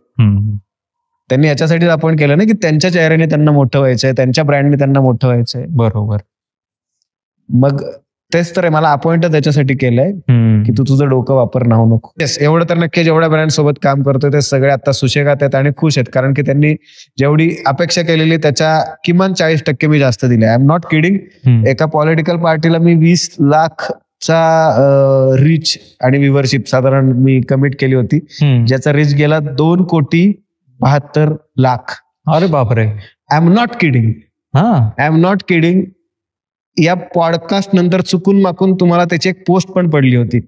त्यांनी याच्यासाठीच अपॉइंट केलं ना की त्यांच्या चेहऱ्याने त्यांना मोठं व्हायचंय, त्यांच्या ब्रँडने त्यांना मोठं व्हायचंय. बरोबर. मग तेच तर आहे, मला अपॉइंट त्याच्यासाठी केलंय की तू तुझं डोकं वापर नाहू नको. येस, एवढं तर नक्की जेवढ्या ब्रँड सोबत काम करतोय ते सगळे आता सुशेगात आहेत आणि खुश आहेत, कारण की त्यांनी जेवढी अपेक्षा केलेली त्याच्या किमान 40% मी जास्त दिले. I am not kidding. एका पॉलिटिकल पार्टीला मी 20 लाखचा रीच आणि व्ह्यूअरशिप साधारण मी कमिट केली होती, ज्याचा रीच गेला 2,72,00,000. अरे बापरे. I am not kidding. I am not kidding. या पॉडकास्ट नंतर चुकून माकून तुम्हाला त्याची एक पोस्ट पण पडली होती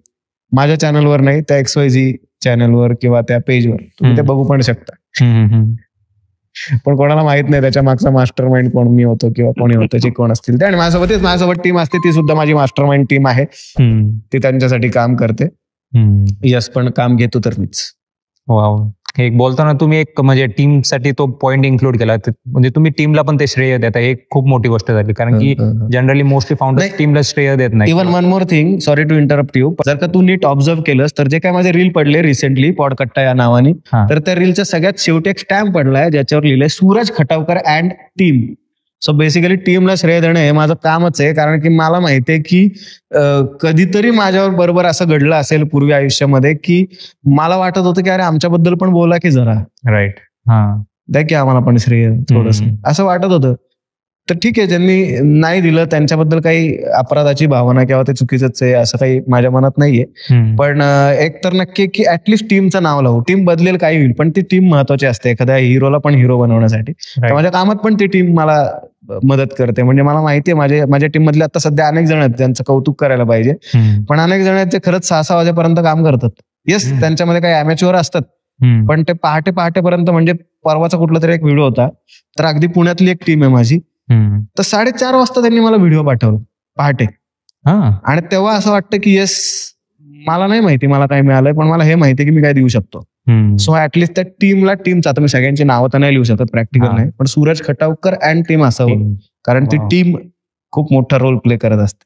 माझ्या चॅनलवर, नाही त्या XYZ चॅनलवर किंवा त्या पेजवर, तुम्ही ते बघू पण शकता. पण कोणाला माहित नाही त्याच्या मागचा मास्टर माइंड कोण मी होतो किंवा कोणी होतं, जे कोण असतील ते. आणि माझ्यासोबत टीम असते, ती सुद्धा माझी मास्टर माइंड टीम आहे. ती त्यांच्यासाठी काम करते. यस, पण काम घेतो तर मीच. वाव. एक बोलताना तुम्ही एक म्हणजे टीमसाठी तो पॉइंट इन्क्लूड केला, म्हणजे तुम्ही टीमला पण ते श्रेय देता, हे खूप मोठी गोष्ट झाली. कारण की जनरली मोस्टली फाउंडर्स टीमला श्रेय देत नाही. Even one more thing, sorry to interrupt you, जर का तू नीट ऑब्झर्व केलंस तर जे काय माझे रील पडले रिसेंटली पॉडकट्टा या नावाने, तर त्या रीलच्या सगळ्यात शेवटी एक स्टॅम्प पडलाय ज्याच्यावर लिहिलंय Suraj Khatavkar and team. So basically टीमला श्रेय देणं हे माझं कामच आहे, कारण की मला माहितीये की कधीतरी माझ्यावर बरोबर असं घडलं असेल पूर्वी आयुष्यामध्ये की मला वाटत होतं की अरे आमच्याबद्दल पण बोला की जरा, राईट, द्या की आम्हाला पण श्रेय थोडस, असं वाटत होतं. तर ठीक आहे, ज्यांनी नाही दिलं त्यांच्याबद्दल काही अपराधाची भावना किंवा ते चुकीचंच आहे असं काही माझ्या मनात नाहीये. पण एक तर नक्की की ऍटलिस्ट टीमचं नाव लावू. टीम बदलेल काही होईल, पण ती टीम महत्वाची असते एखाद्या हिरोला पण हिरो बनवण्यासाठी. माझ्या कामात पण ती टीम मला मदत करते. म्हणजे मला माहितीये माझ्या टीम मधले आता सध्या अनेक जण आहेत ज्यांचं कौतुक करायला पाहिजे, पण अनेक जण आहेत जे खरंच 6-6 वाजेपर्यंत काम करतात. येस, त्यांच्यामध्ये काही अमॅच्युअर असतात, पण ते पहाटेपर्यंत, म्हणजे परवाचा कुठला तरी एक व्हिडिओ होता, तर अगदी पुण्यातली एक टीम आहे माझी, तर 4:30 वाजता त्यांनी मला व्हिडिओ पाठवला पहाटे. आणि तेव्हा असं वाटतं की येस, मला नाही माहिती मला काय मिळालंय, पण मला हे माहिती की मी काय देऊ शकतो. सो ऍटलिस्ट त्या टीमचा, आता मी सगळ्यांची नावं तर नाही लिहू शकत, प्रॅक्टिकल नाही, पण सूरज खटावकर अँड टीम असावं, कारण ती टीम खूप मोठा रोल प्ले करत असते.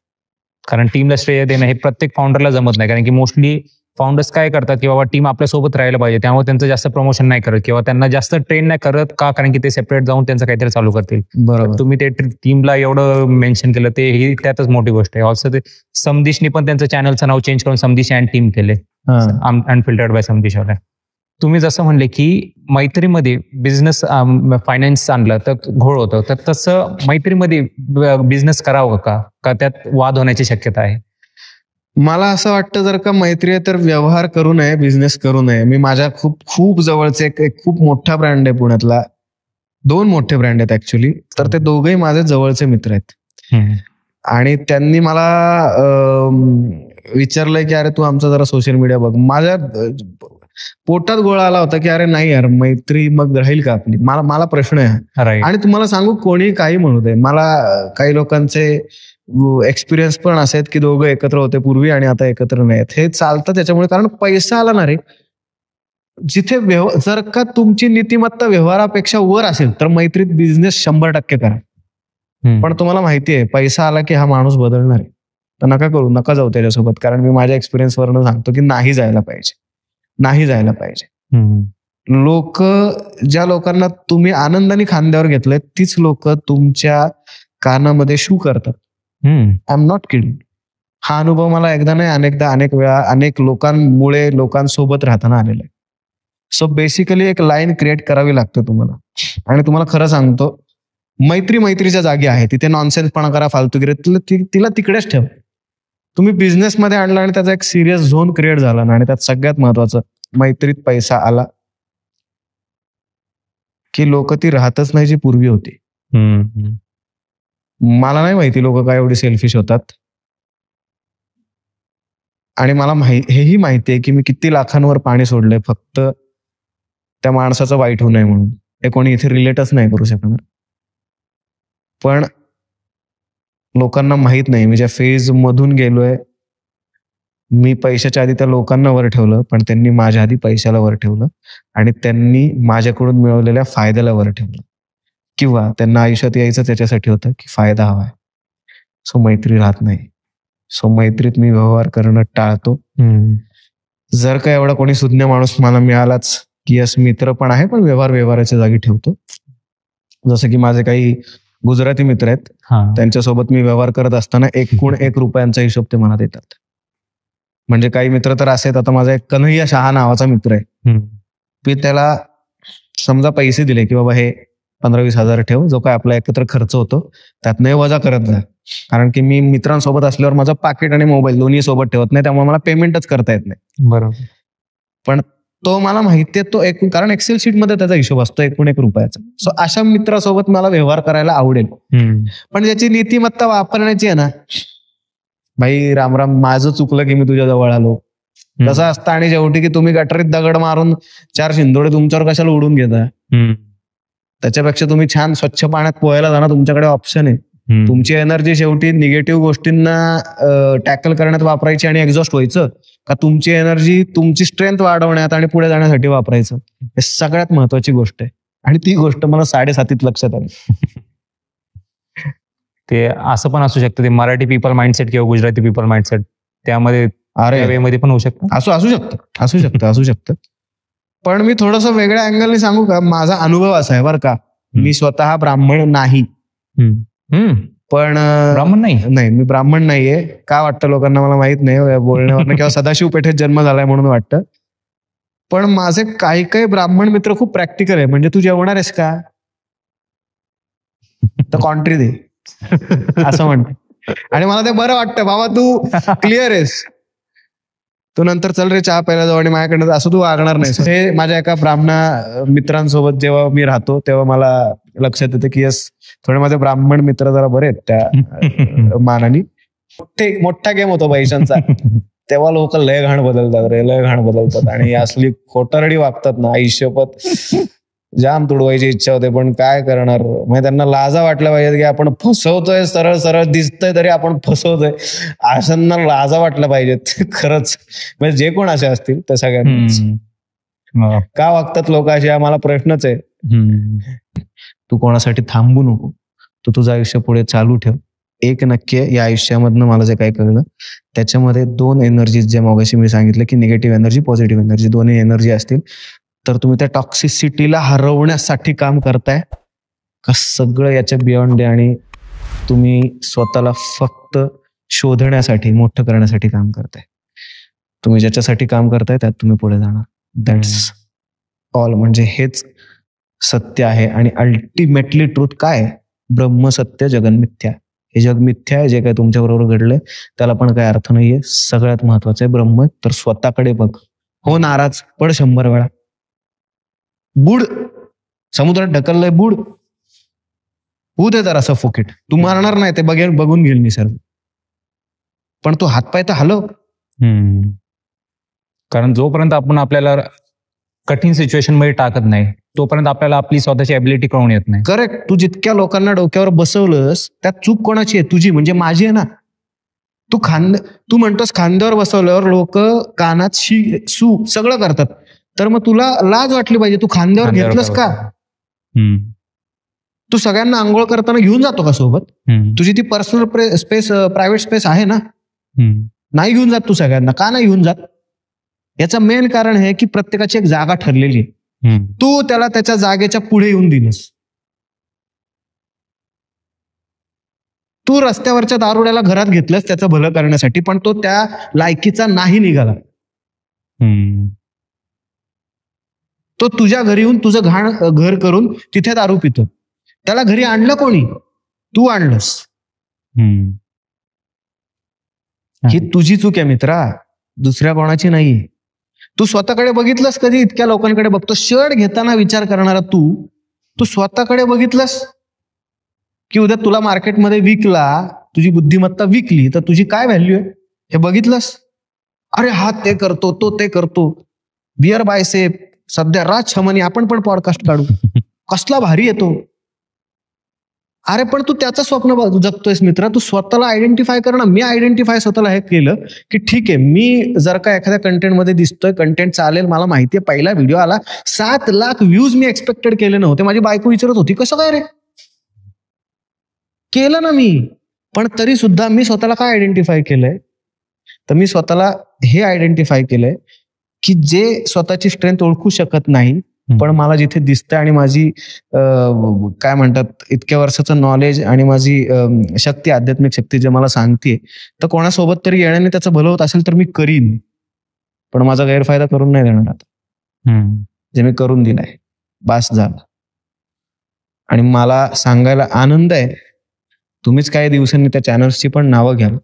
कारण टीमला श्रेय देणं हे प्रत्येक फाउंडरला जमत नाही, कारण की मोस्टली फाउंडर्स काय करतात की बाबा टीम आपल्यासोबत राहायला पाहिजे, त्यामुळे त्यांचं जास्त प्रमोशन नाही करत किंवा त्यांना जास्त ट्रेन नाही करत का, कारण की ते सेपरेट जाऊन त्यांचं काहीतरी चालू करतील. बरोबर. तुम्ही ते टीमला एवढं मेन्शन केलं, ते ही त्यातच मोठी गोष्ट आहे. ऑल्सो ते समदिशनी पण त्यांचं चॅनलचं नाव चेंज करून समदिश अँड टीम केले, अनफिल्टर्ड बाय समदिश. तुम्ही जसं म्हणले की मैत्रीमध्ये बिझनेस फायनान्स आणलं तर घोळ होतं, तर तसं मैत्रीमध्ये बिझनेस करावं का त्यात वाद होण्याची शक्यता आहे? मला असं वाटतं, जर का मैत्री आहे तर व्यवहार करू नये, बिझनेस करू नये. मी माझ्या खूप जवळचे एक खूप मोठा ब्रँड आहे पुण्यातला, 2 मोठे ब्रँड आहेत ऍक्च्युली, तर ते दोघंही माझे जवळचे मित्र आहेत. आणि त्यांनी मला विचारलंय की अरे तू आमचा जरा सोशल मीडिया बघ. माझ्या पोटात गोळा आला होता की अरे नाही यार, मैत्री मग राहील का आपली? मला प्रश्न आहे. आणि तुम्हाला सांगू, कोणी काही म्हणू दे, मला काही लोकांचे एक्सपिरियन्स पण असे आहेत की दोघं एकत्र होते पूर्वी आणि आता एकत्र नाहीत. हे चालतं त्याच्यामुळे, कारण पैसा आला ना रे, जिथे जर का तुमची नीतिमत्ता व्यवहारापेक्षा वर असेल तर मैत्रीत बिझनेस 100% करा. पण तुम्हाला माहिती आहे पैसा आला की हा माणूस बदलणार आहे, तर नका जाऊ त्याच्यासोबत. कारण मी माझ्या एक्सपिरियन्सवरनं सांगतो की नाही जायला पाहिजे. ज्या लोकांना तुम्ही आनंदाने खांद्यावर घेतलंय तीच लोक तुमच्या कानामध्ये शू करतात. I am not kidding. हा अनुभव मला एकदा नाही, अनेकदा, अनेक वेळा, अनेक लोकांमुळे, लोकांसोबत राहताना आलेला आहे. सो बेसिकली एक लाईन क्रिएट करावी लागते तुम्हाला. आणि तुम्हाला खरं सांगतो, मैत्रीच्या जागी आहे, तिथे नॉनसेन्सपणा करा, फालतूगिरी, तिला तिकडेच ठेव. तुम्ही बिझनेसमध्ये आणला आणि त्याचा एक सिरियस झोन क्रिएट झाला ना, आणि त्यात सगळ्यात महत्वाचं, मैत्रीत पैसा आला की लोक ती राहतच नाही जी पूर्वी होती. मला नाही माहिती लोक काय एवढी सेल्फिश होतात. आणि मला हेही माहिती आहे की मी किती लाखांवर पाणी सोडलंय फक्त त्या माणसाचं वाईट होऊ नये म्हणून. हे कोणी इथे रिलेटच नाही करू शकणार. पण लोकांना माहित नाही मी ज्या फेज मधून गेलोय, मी पैशाच्या आधी त्या लोकांना वर ठेवलं, पण त्यांनी माझ्या आधी पैशाला वर ठेवलं आणि त्यांनी माझ्याकडून मिळवलेल्या फायद्याला वर ठेवलं. किंवा त्यांना आयुष्यात यायचं त्याच्यासाठी होतं की फायदा हवाय. सो मैत्री राहत नाही. सो मैत्रीत मी व्यवहार करणं टाळतो. जर का एवढा कोणी सुज्ञ माणूस मला मिळालाच की यस मित्र पण आहे, पण व्यवहाराच्या जागी ठेवतो. जसं की माझे काही गुजराती मित्र आहेत, त्यांच्यासोबत मी व्यवहार करत असताना एकूण ₹1 हिशोब ते मला देतात. म्हणजे काही मित्र तर असे आहेत, आता माझा एक कन्हैया शहा नावाचा मित्र आहे, मी त्याला समजा पैसे दिले की बाबा हे 15-20 हजार ठेव, जो काय आपला एकत्र खर्च होतो त्यातनं वजा करत जा. कारण की मी मित्रांसोबत असल्यावर माझं पाकिट आणि मोबाईल दोन्ही सोबत ठेवत नाही, त्यामुळे मला पेमेंटच करता येत नाही. बरोबर. पण तो मला माहिती आहे, तो एकूण, कारण एक्सेल शीट मध्ये त्याचा हिशोब असतो एकूण ₹1. सो अशा मित्रासोबत मला व्यवहार करायला आवडेल. पण ज्याची नीतिमत्ता वापरण्याची आहे ना, भाई रामराम, माझं चुकलं की मी तुझ्या जवळ आलो तसं असतं. आणि शेवटी की तुम्ही गटारीत दगड मारून 4 शिंदोडे तुमच्यावर कशाला उडून घेता. त्याच्यापेक्षा तुम्ही छान स्वच्छ पाण्यात पोहायला जाणं तुमच्याकडे ऑप्शन आहे. तुमची एनर्जी शेवटी निगेटिव्ह गोष्टींना टॅकल करण्यात वापरायची आणि एक्झॉस्ट व्हायचं, का तुमची एनर्जी तुमची स्ट्रेंथ वाढवण्यात आणि पुढे जाण्यासाठी वापरायचं. हे सगळ्यात महत्वाची गोष्ट आहे. आणि ती गोष्ट मला 7:30 लक्षात आली. ते असं पण असू शकतं, ते मराठी पीपल माइंडसेट किंवा गुजराती पीपल माइंडसेट त्यामध्ये वे मध्ये पण होऊ शकतं. असू शकतं. पण मी थोडंसं वेगळ्या अँगलने सांगू का, माझा अनुभव असा आहे बरं का, मी स्वतः ब्राह्मण नाही. पण ब्राह्मण नाही, मी ब्राह्मण नाहीये. का वाटतं लोकांना मला माहित नाही, बोलण्यावर किंवा सदाशिव पेठेत जन्म झालाय म्हणून वाटतं. पण माझे काही ब्राह्मण मित्र खूप प्रॅक्टिकल आहे. म्हणजे तू जेवणार आहेस का, तर कॉन्ट्री दे असं म्हणत. आणि मला ते बरं वाटतं, बाबा तू क्लिअर आहेस, तू नंतर चल रे चहा प्यायला जाऊ आणि माझ्याकडनं असं तू वागणार नाही. हे माझ्या एका ब्राह्मण मित्रांसोबत जेव्हा मी राहतो तेव्हा मला लक्षात येतं की यस, थोडे माझे ब्राह्मण मित्र जरा बरे आहेत त्या मानाने. मोठा गेम होतो पैशांचा, तेव्हा लोक लय घाण बदलतात आणि असली खोटारडी वागतात ना, आयुष्यपत जाम तुडवायची इच्छा होते. पण काय करणार, म्हणजे त्यांना लाजा वाटल्या पाहिजेत की आपण फसवतोय, सरळ सरळ दिसतंय तरी आपण फसवतोय, अशांना लाजा वाटल्या पाहिजेत खरंच. म्हणजे जे कोण असे असतील त्या सगळ्यांना का वागतात लोक असे, हा मला प्रश्नच आहे. तू कोणासाठी थांबू नको, तू तुझं आयुष्य पुढे चालू ठेव. एक नक्की या आयुष्यामधनं मला जे काही कळलं त्याच्यामध्ये 2 एनर्जीज, जे मगाशी मी सांगितलं की निगेटिव्ह एनर्जी, पॉझिटिव्ह एनर्जी, दोन्ही एनर्जी असतील तर तुम्ही त्या टॉक्सिसिटीला हरवण्यासाठी काम करताय का सगळं याच्या बियॉन्ड आहे आणि तुम्ही स्वतःला फक्त शोधण्यासाठी, मोठं करण्यासाठी काम करताय. तुम्ही ज्याच्यासाठी काम करताय त्यात तुम्ही पुढे जाणार. That's all. म्हणजे हेच सत्य आहे. आणि अल्टिमेटली ट्रूथ काय, ब्रह्मसत्य जगन्मिथ्या. हे जग मिथ्या आहे, जे काय तुमच्या बरोबर घडलंय त्याला पण काही अर्थ नाहीये. सगळ्यात महत्वाचं आहे ब्रह्म. तर स्वतःकडे बघ. हो नाराज, पड 100 वेळा, बुड समुद्रात ढकललंय, बुड होऊ दे जरा सफोकेट. तू मारणार नाही, ते बघून घेईल निसर्ग. पण तू हातपाय तर हलव. कारण जोपर्यंत आपण आपल्याला कठीण सिच्युएशन मध्ये टाकत नाही तोपर्यंत आपल्याला आपली स्वतःची ॲबिलिटी कळून येत नाही. करेक्ट. तू जितक्या लोकांना डोक्यावर बसवलंस त्यात चूक कोणाची आहे, तुझी म्हणजे माझी आहे ना. तू म्हणतोस खांद्यावर बसवल्यावर लोक कानात सू सगळं करतात, तर मग तुला लाज वाटली पाहिजे. तू खांद्यावर घेतलंस का? तू सगळ्यांना आंघोळ करताना घेऊन जातो का सोबत? तुझी ती पर्सनल स्पेस, प्रायव्हेट स्पेस आहे ना, नाही घेऊन जात तू सगळ्यांना. का नाही घेऊन जात? याचं मेन कारण आहे की प्रत्येकाची एक जागा ठरलेली आहे. तू त्याला त्याच्या जागेच्या पुढे येऊन दिलंस. तू रस्त्यावरच्या दारुड्याला घरात घेतलंस त्याचं भलं करण्यासाठी, पण तो त्या लायकीचा नाही निघाला. तो तुझ्या घरी येऊन तुझं घाण घर करून तिथे दारू पितो. त्याला घरी आणलं कोणी? तू आणलंस. ही तुझी चूक आहे मित्रा, दुसऱ्या कोणाची नाही. तू स्वतःकडे बघितलंस कधी? इतक्या लोकांकडे बघतो. शर्ट घेताना विचार करणारा तू स्वतःकडे बघितलंस की उद्या तुला मार्केटमध्ये विकला, तुझी बुद्धिमत्ता विकली तर तुझी काय व्हॅल्यू आहे हे बघितलंस? अरे हा ते करतो, तो ते करतो, बिअर बायसेप, सध्या राज छमनी, आपण पण पॉडकास्ट काढू. कसला भारी येतो. अरे पण तू त्याचं स्वप्न जगतोयस मित्रा. तू स्वतःला आयडेंटिफाय कर ना. मी आयडेंटिफाय स्वतःला हे केलं की ठीक आहे, मी जर का एखाद्या कंटेंटमध्ये दिसतोय, कंटेंट चालेल, मला माहितीये पहिला व्हिडिओ आला 7 लाख व्ह्यूज मी एक्सपेक्टेड केले नव्हते. माझी बायको विचारत होती कसं काय रे, केलं ना मी. पण तरी सुद्धा मी स्वतःला काय आयडेंटिफाय केलंय, तर मी स्वतःला हे आयडेंटिफाय केलंय की जे स्वतःची स्ट्रेंथ ओळखू शकत नाही, पण मला जिथे दिसतंय आणि माझी काय म्हणतात इतक्या वर्षाचं नॉलेज आणि माझी शक्ती, आध्यात्मिक शक्ती जे मला सांगते, तर कोणासोबत तरी येण्याने त्याचं भलं होत असेल तर मी करीन, पण माझा गैरफायदा करून नाही देणार. आता जे मी करून दिलाय बास झालं. आणि मला सांगायला आनंद आहे, तुम्हीच काही दिवसांनी त्या चॅनल्सची पण नावं घ्याल.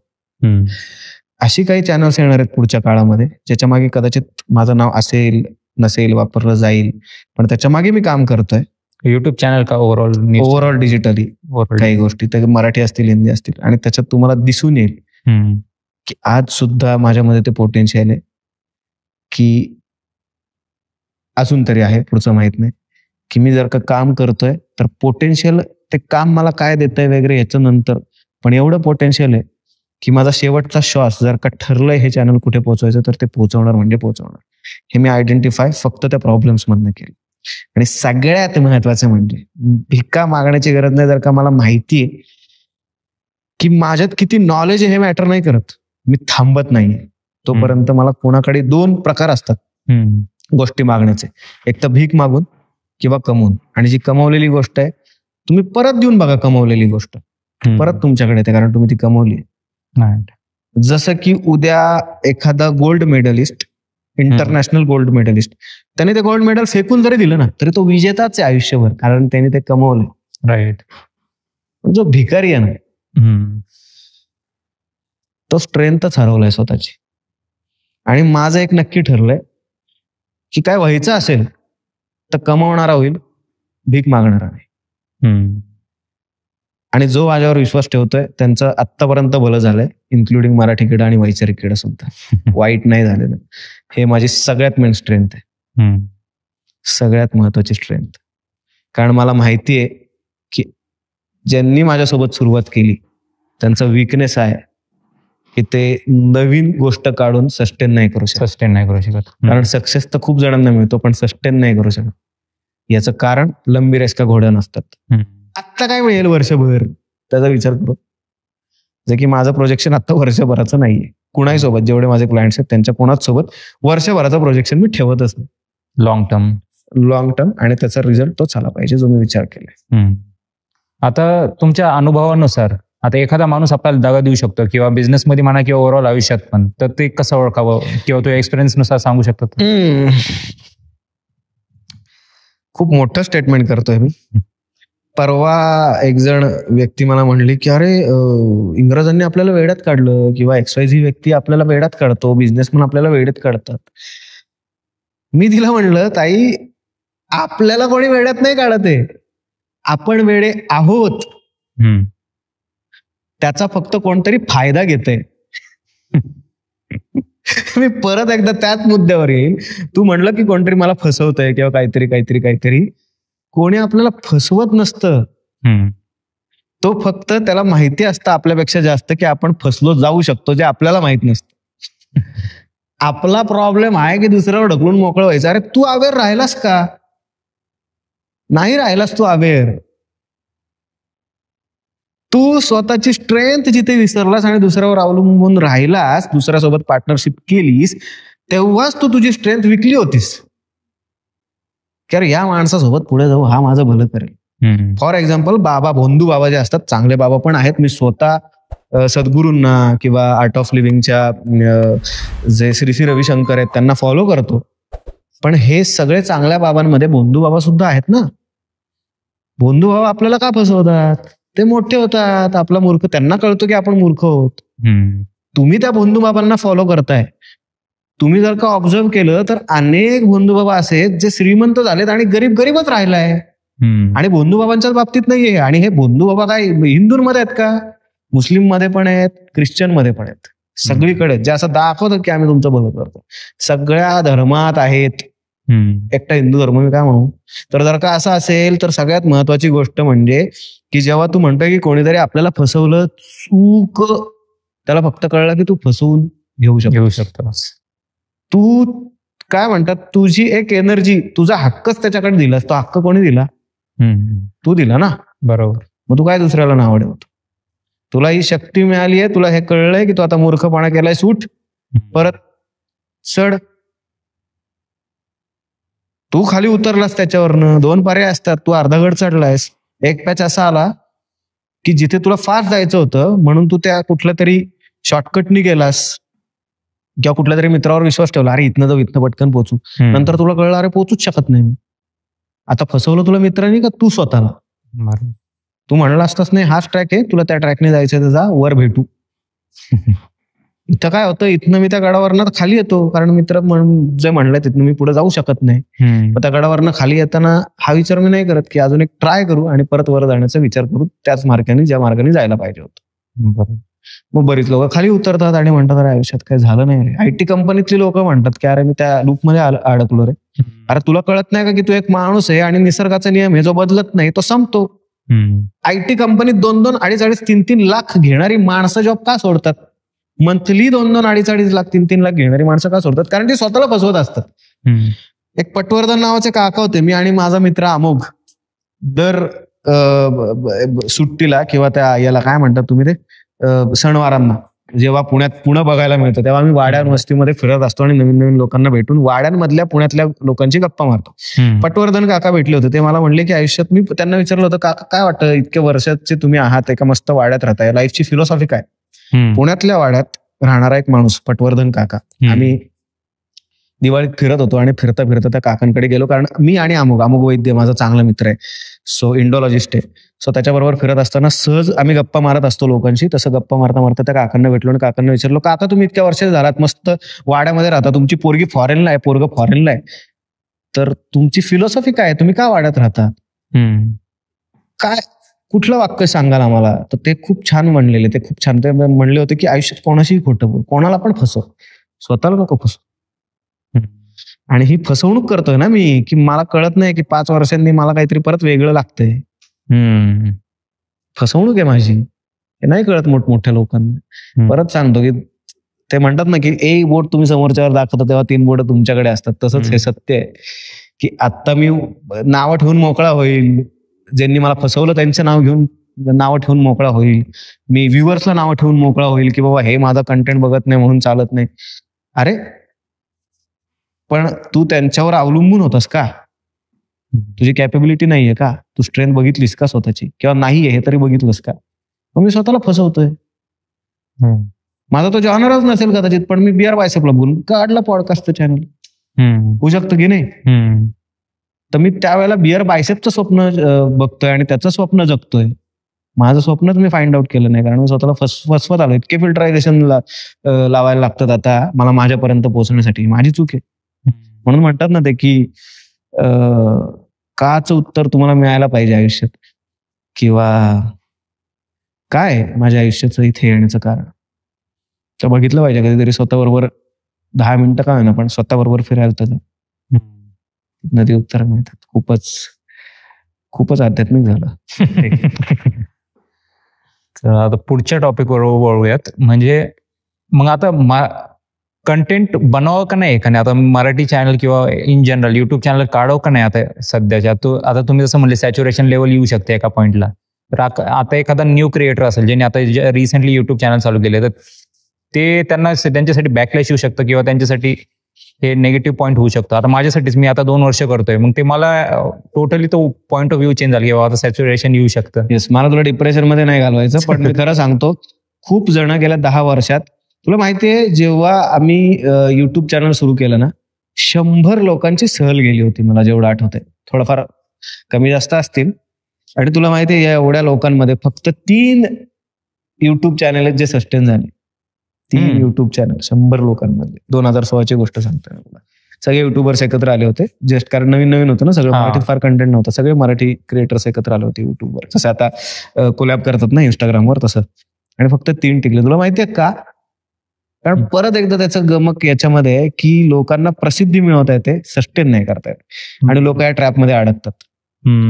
अशी काही चॅनल्स येणार आहेत पुढच्या काळामध्ये ज्याच्या मागे कदाचित माझं नाव असेल नसेल, वापरलं जाईल, पण त्याच्या मागे मी काम करतोय. युट्यूब चॅनल का ओव्हरऑल डिजिटली काही गोष्टी ते मराठी असतील, हिंदी असतील, आणि त्याच्यात तुम्हाला दिसून येईल की आज सुद्धा माझ्यामध्ये ते पोटेन्शियल आहे की अजून तरी आहे, पुढचं माहित नाही, की मी जर का काम करतोय तर पोटेन्शियल, ते काम मला काय देतंय वगैरे याच्या नंतर, पण एवढं पोटेन्शियल आहे की माझा शेवटचा श्वास जर का ठरलंय हे चॅनल कुठे पोहोचवायचं तर ते पोहोचवणार म्हणजे पोहोचवणार. हे मी आयडेंटिफाय फक्त त्या प्रॉब्लेम्स मधनं केलं. आणि सगळ्यात महत्वाचं म्हणजे भिका मागण्याची गरज नाही. जर का मला माहितीये की माझ्यात किती नॉलेज आहे हे मॅटर नाही करत, मी थांबत नाहीये तोपर्यंत. मला कोणाकडे 2 प्रकार असतात गोष्टी मागण्याचे, एक तर भीक मागून किंवा कमवून. आणि जी कमवलेली गोष्ट आहे तुम्ही परत देऊन बघा, कमवलेली गोष्ट परत तुमच्याकडे येते कारण तुम्ही ती कमवली. जसं की उद्या एखादा gold medallist, international gold medallist, त्याने ते गोल्ड मेडल फेकून जरी दिलं ना तरी तो विजेताच आहे आयुष्यभर, कारण त्याने ते कमवले. राईट. जो भिकारी आहे ना तो स्ट्रेंथच हरवलाय स्वतःची. आणि माझं एक नक्की ठरलंय की काय व्हायचं असेल तर कमवणारा होईल, भीक मागणारा नाही. आणि जो माझ्यावर विश्वास ठेवतोय त्यांचं आत्तापर्यंत भलं झालंय, इन्क्लुडिंग मराठी किडा आणि वैचारिक किडा सुद्धा. वाईट नाही झालेलं. हे माझी सगळ्यात मेन स्ट्रेंथ आहे, सगळ्यात महत्वाची स्ट्रेंथ. कारण मला माहितीये की ज्यांनी माझ्यासोबत सुरुवात केली त्यांचा वीकनेस आहे की ते नवीन गोष्ट काढून सस्टेन नाही करू शकत. कारण सक्सेस तर खूप जणांना मिळतो पण सस्टेन नाही करू शकत. याचं कारण लंबी रेस का घोड्या नसतात. आत्ता काय मिळेल वर्षभर त्याचा विचार करू. जे की माझं प्रोजेक्शन आता वर्षभराचं नाहीये. कुणाही सोबत, जेवढे माझे क्लायंट्स आहेत त्यांच्या कोणाच सोबत वर्षभराचं प्रोजेक्शन मी ठेवतच नाही. लॉंग टर्म आणि त्याचा रिझल्ट तोच आला पाहिजे जो मी विचार केलाय. आता तुमच्या अनुभवानुसार आता एखादा माणूस आपल्याला दगा देऊ शकतो किंवा बिझनेसमध्ये म्हणा किंवा ओव्हरऑल आयुष्यात पण, तर ते कसं ओळखावं किंवा तो एक्सपिरियन्स नुसार सांगू शकतात? खूप मोठं स्टेटमेंट करतोय मी. परवा एक जण व्यक्ती मला म्हणली की अरे इंग्रजांनी आपल्याला वेड्यात काढलं किंवा XYZ व्यक्ती आपल्याला वेड्यात काढतो, बिझनेसमन आपल्याला वेड्यात काढतात. मी तिला म्हणलं ताई, आपल्याला कोणी वेड्यात नाही काढत आहे, आपण वेडे आहोत. त्याचा फक्त कोणतरी फायदा घेतोय. मी परत एकदा त्याच मुद्द्यावर येईल. तू म्हणलं की कोणतरी मला फसवतंय किंवा काहीतरी. कोणी आपल्याला फसवत नसतं. तो फक्त त्याला माहिती असतं आपल्यापेक्षा जास्त की आपण फसलो जाऊ शकतो, जे आपल्याला माहित नसतं. आपला प्रॉब्लेम आहे की दुसऱ्यावर ढकलून मोकळं व्हायचं. अरे तू अवेअर राहिलास का? नाही राहिलास तू अवेअर. तू स्वतःची स्ट्रेंथ जिथे विसरलास आणि दुसऱ्यावर अवलंबून राहिलास, दुसऱ्यासोबत पार्टनरशिप केलीस, तेव्हाच तू तुझी स्ट्रेंथ विकली होतीस. की अरे या माणसासोबत पुढे जाऊ, हा माझं भलं करेल. फॉर एक्झाम्पल बाबा, भोंदू बाबा जे असतात, चांगले बाबा पण आहेत. मी स्वतः सद्गुरूंना किंवा आर्ट ऑफ लिव्हिंगच्या जे श्री रविशंकर आहेत त्यांना फॉलो करतो. पण हे सगळे चांगल्या बाबांमध्ये भोंदू बाबा सुद्धा आहेत ना. भोंदू बाबा आपल्याला का फसवतात? ते मोठे होतात, आपला मूर्ख, त्यांना कळतो की आपण मूर्ख आहोत. तुम्ही त्या भोंदू बाबांना फॉलो करताय. तुम्ही जर का ऑब्झर्व केलं तर अनेक भोंदू बाबा असे जे श्रीमंत झालेत आणि गरीबच राहिलाय. आणि भोंदू बाबांच्याच बाबतीत नाहीये. आणि हे भोंदू बाबा काय हिंदूंमध्ये आहेत का? मुस्लिम मध्ये पण आहेत, ख्रिश्चन मध्ये पण आहेत, सगळीकडे. जे असं दाखवतात की आम्ही तुमचं भलं करतो, सगळ्या धर्मात आहेत. एकटा हिंदू धर्म मी काय म्हणू. तर जर का असं असेल तर सगळ्यात महत्वाची गोष्ट म्हणजे की जेव्हा तू म्हणतोय की कोणीतरी आपल्याला फसवलं, चूक त्याला फक्त कळलं की तू फसवून घेऊ शकतो. तू काय म्हणतात, तुझी एक एनर्जी, तुझा हक्कच त्याच्याकडे दिलास. तो हक्क कोणी दिला? तू दिला ना. बरोबर. मग तू काय दुसऱ्याला नाव ठेवतो? तुला ही शक्ती मिळाली आहे, तुला हे कळलंय की तू आता मूर्खपणा केलाय, सूट परत चढ. तू खाली उतरलास त्याच्यावरनं, 2 पर्याय असतात. तू अर्धा गड चढलायस. एक पॅच असा आला की जिथे तुला फास्ट जायचं होतं म्हणून तू त्या कुठल्या तरी शॉर्टकटनी गेलास किंवा कुठल्या तरी मित्रावर विश्वास ठेवला, अरे इथनं जाऊ, इथनं पटकन पोहोचू. नंतर तुला कळलं अरे पोहोचूच शकत नाही मी. आता फसवलं तुला मित्रांनी का तू स्वतःला? तू म्हणला असतास नाही हाच ट्रॅक आहे, तुला त्या ट्रॅकने जायचं, त्याचा वर भेटू. इथं काय होतं, इथनं मी त्या गडावरनं खाली येतो कारण मित्र जे म्हणलंय तिथनं मी पुढे जाऊ शकत नाही. मग त्या गडावरनं खाली येताना हा विचार मी नाही करत की अजून एक ट्राय करू आणि परत वर जाण्याचा विचार करू त्याच मार्गाने ज्या मार्गाने जायला पाहिजे होतं. मग बरीच लोक खाली उतरतात आणि म्हणतात अरे आयुष्यात काय झालं नाही रे. IT कंपनीतली लोक म्हणतात की अरे मी त्या लूपमध्ये अडकलो रे. अरे तुला कळत नाही का की तू एक माणूस आहे आणि निसर्गाचा नियम हे जो बदलत नाही तो संपतो. IT कंपनीत 2-2, 2.5, 3-3 लाख घेणारी माणसं जॉब का सोडतात? मंथली 2-2, 2.5 लाख, 3-3 लाख घेणारी माणसं का सोडतात? कारण ती स्वतःला फसवत असतात. एक पटवर्धन नावाचे काका होते, मी आणि माझा मित्र अमोघ दर सुट्टीला किंवा त्या याला काय म्हणतात तुम्ही ते सणवारांना जेव्हा पुणं बघायला मिळतं तेव्हा आम्ही वाड्यान वस्तीमध्ये फिरत असतो आणि नवीन नवीन लोकांना भेटून वाड्यांमधल्या पुण्यातल्या लोकांची गप्पा मारतो. पटवर्धन काका भेटले होते. ते मला म्हणले की आयुष्यात, मी त्यांना विचारलं होतं काका काय वाटतं इतक्या वर्षाचे तुम्ही आहात, एका मस्त वाड्यात राहताय, लाईफची फिलॉसॉफी काय? पुण्यातल्या वाड्यात राहणारा एक माणूस पटवर्धन काका, आम्ही दिवाळीत फिरत होतो आणि फिरता फिरता त्या काकांकडे गेलो कारण मी आणि अमोघ वैद्य माझा चांगला मित्र आहे, सो इंडोलॉजिस्ट आहे. सो त्याच्याबरोबर फिरत असताना सहज आम्ही गप्पा मारत असतो लोकांशी. तसं गप्पा मारता मारता त्या काकांना भेटलो आणि काकांना विचारलो काका तुम्ही इतक्या वर्षाचे झालात, मस्त वाड्यामध्ये राहता, तुमची पोरगी फॉरेनला आहे, पोरग फॉरेनला आहे, तर तुमची फिलॉसॉफी काय, तुम्ही का वाड्यात राहता, काय कुठलं वाक्य सांगाल आम्हाला? तर ते खूप छान म्हणलेले, ते खूप छान ते म्हणले होते की आयुष्यात कोणाशीही खोटं बोल, कोणाला पण फसव, स्वतःला नको फसव. आणि ही फसवणूक करतोय ना मी, की मला कळत नाही की 5 वर्षांनी मला काहीतरी परत वेगळं लागतंय. फसवणूक आहे माझी, हे नाही कळत मोठमोठ्या लोकांना. परत सांगतो की ते म्हणतात ना की एक बोट तुम्ही समोरच्यावर दाखवता तेव्हा 3 बोट तुमच्याकडे असतात. तसंच हे सत्य आहे की आता मी नावं ठेवून मोकळा होईल, ज्यांनी मला फसवलं त्यांचं नावं ठेवून मोकळा होईल, मी व्ह्युअर्सला नावं ठेवून मोकळा होईल की बाबा हे माझा कंटेंट बघत नाही म्हणून चालत नाही. अरे पण तू त्यांच्यावर अवलंबून होतास का? तुझी कॅपेबिलिटी नाहीये का? तू स्ट्रेंथ बघितलीस का स्वतःची, किंवा नाहीये हे तरी बघितलंस का? मग मी स्वतःला फसवतोय. माझा तो जॉनरच नसेल कदाचित, पण मी बिअर बायसेपला बोलून काढला पॉडकास्ट चॅनल, होऊ शकतं की नाही? तर मी त्यावेळेला बिअर बायसेपचं स्वप्न बघतोय आणि त्याचं स्वप्न जगतोय. माझं स्वप्नच मी फाइंड आउट केलं नाही कारण मी स्वतःला फसवत आलो. इतके फिल्टरायझेशन लावायला लागतात आता मला माझ्यापर्यंत पोहोचण्यासाठी. माझी चूक आहे. म्हणून म्हणतात ना ते की काचं उत्तर तुम्हाला मिळायला पाहिजे आयुष्यात, किंवा काय माझ्या आयुष्याचं इथे येण्याचं कारण, तर बघितलं पाहिजे कधीतरी स्वतःबरोबर 10 मिनिटं का होईना पण स्वतःबरोबर फिरायला तर नदी उत्तर मिळतात. खूपच आध्यात्मिक झालं. तर आता पुढच्या टॉपिकवर वळूयात. म्हणजे मग आता कंटेंट बनवावं का नाही एखाद्या, आता मराठी चॅनल किंवा इन जनरल युट्यूब चॅनल काढावं का नाही आता सध्याच्या? आता तुम्ही जसं म्हणले सॅच्युरेशन लेवल येऊ शकते एका पॉईंटला. तर आता एखादा न्यू क्रिएटर असेल ज्याने आता रिसेंटली युट्यूब चॅनल चालू केले, तर ते त्यांच्यासाठी बॅकलॅश येऊ शकतं किंवा त्यांच्यासाठी हे नेगेटिव्ह पॉईंट होऊ शकतो. आता माझ्यासाठीच मी आता 2 वर्ष करतोय, मग ते मला टोटली तो पॉईंट ऑफ व्ह्यू चेंज झाला किंवा आता सॅच्युरेशन येऊ शकतं. येस, मला तुला डिप्रेशन मध्ये नाही घालवायचं, पण मी खरं सांगतो खूप जण गेल्या 10 वर्षात, तुला माहितीये जेव्हा आम्ही युट्यूब चॅनल सुरू केलं ना, 100 लोकांची सहल गेली होती मला जेवढं आठवतंय. थोडंफार कमी जास्त असतील. आणि तुला माहितीये या एवढ्या लोकांमध्ये फक्त 3 युट्यूब चॅनल आहेत जे सस्टेन झाले. 3 युट्यूब चॅनल 100 लोकांमध्ये. 2016ची गोष्ट सांगतोय मला. सगळे युट्यूबर्स एकत्र आले होते जस्ट, कारण नवीन होतं ना सगळं, मराठीत फार कंटेंट नव्हतं. सगळे मराठी क्रिएटर्स एकत्र आले होते युट्यूबवर, जसं आता कोलॅब करतात ना इंस्टाग्रामवर तसं. आणि फक्त 3 टिकले. तुला माहितीये का कारण परत एकदा त्याचं गमक याच्यामध्ये आहे की लोकांना प्रसिद्धी मिळवता येते, सस्टेन नाही करता येत आणि लोक या ट्रॅपमध्ये अडकतात.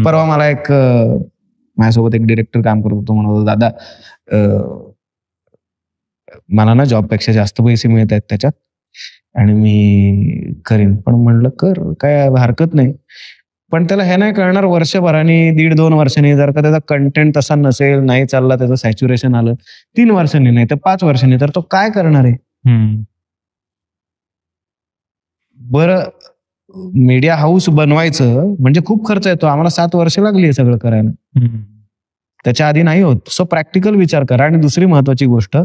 परवा मला एक माझ्यासोबत एक डिरेक्टर काम करत होतो, म्हणत होता दादा मला ना जॉबपेक्षा जास्त पैसे मिळत आहेत त्याच्यात आणि मी करीन. पण म्हणलं कर, काय हरकत नाही. पण त्याला हे नाही कळणार वर्षभराने 1.5-2 वर्षांनी जर का त्याचा कंटेंट तसा नसेल, नाही चालला, त्याचं सॅच्युरेशन आलं 3 वर्षांनी नाही तर 5 वर्षांनी, तर तो काय करणार आहे? बरं, मीडिया हाऊस बनवायचं म्हणजे खूप खर्च येतो. आम्हाला 7 वर्ष लागली हे सगळं करायला, त्याच्या आधी नाही होत. सो प्रॅक्टिकल विचार करा. आणि दुसरी महत्वाची गोष्ट,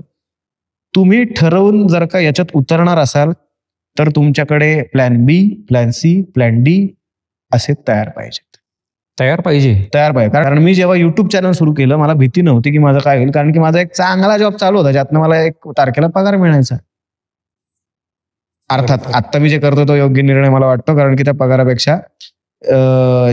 तुम्ही ठरवून जर का याच्यात उतरणार असाल तर तुमच्याकडे प्लॅन बी, प्लॅन सी, प्लॅन डी असे तयार पाहिजे. कारण मी जेव्हा युट्यूब चॅनल सुरू केलं मला भीती नव्हती की माझं काय होईल, कारण की माझा एक चांगला जॉब चालू होता ज्यातनं मला 1 तारखेला पगार मिळायचा. अर्थात आता मी जे करतो तो योग्य निर्णय मला वाटतो, कारण की त्या पगारापेक्षा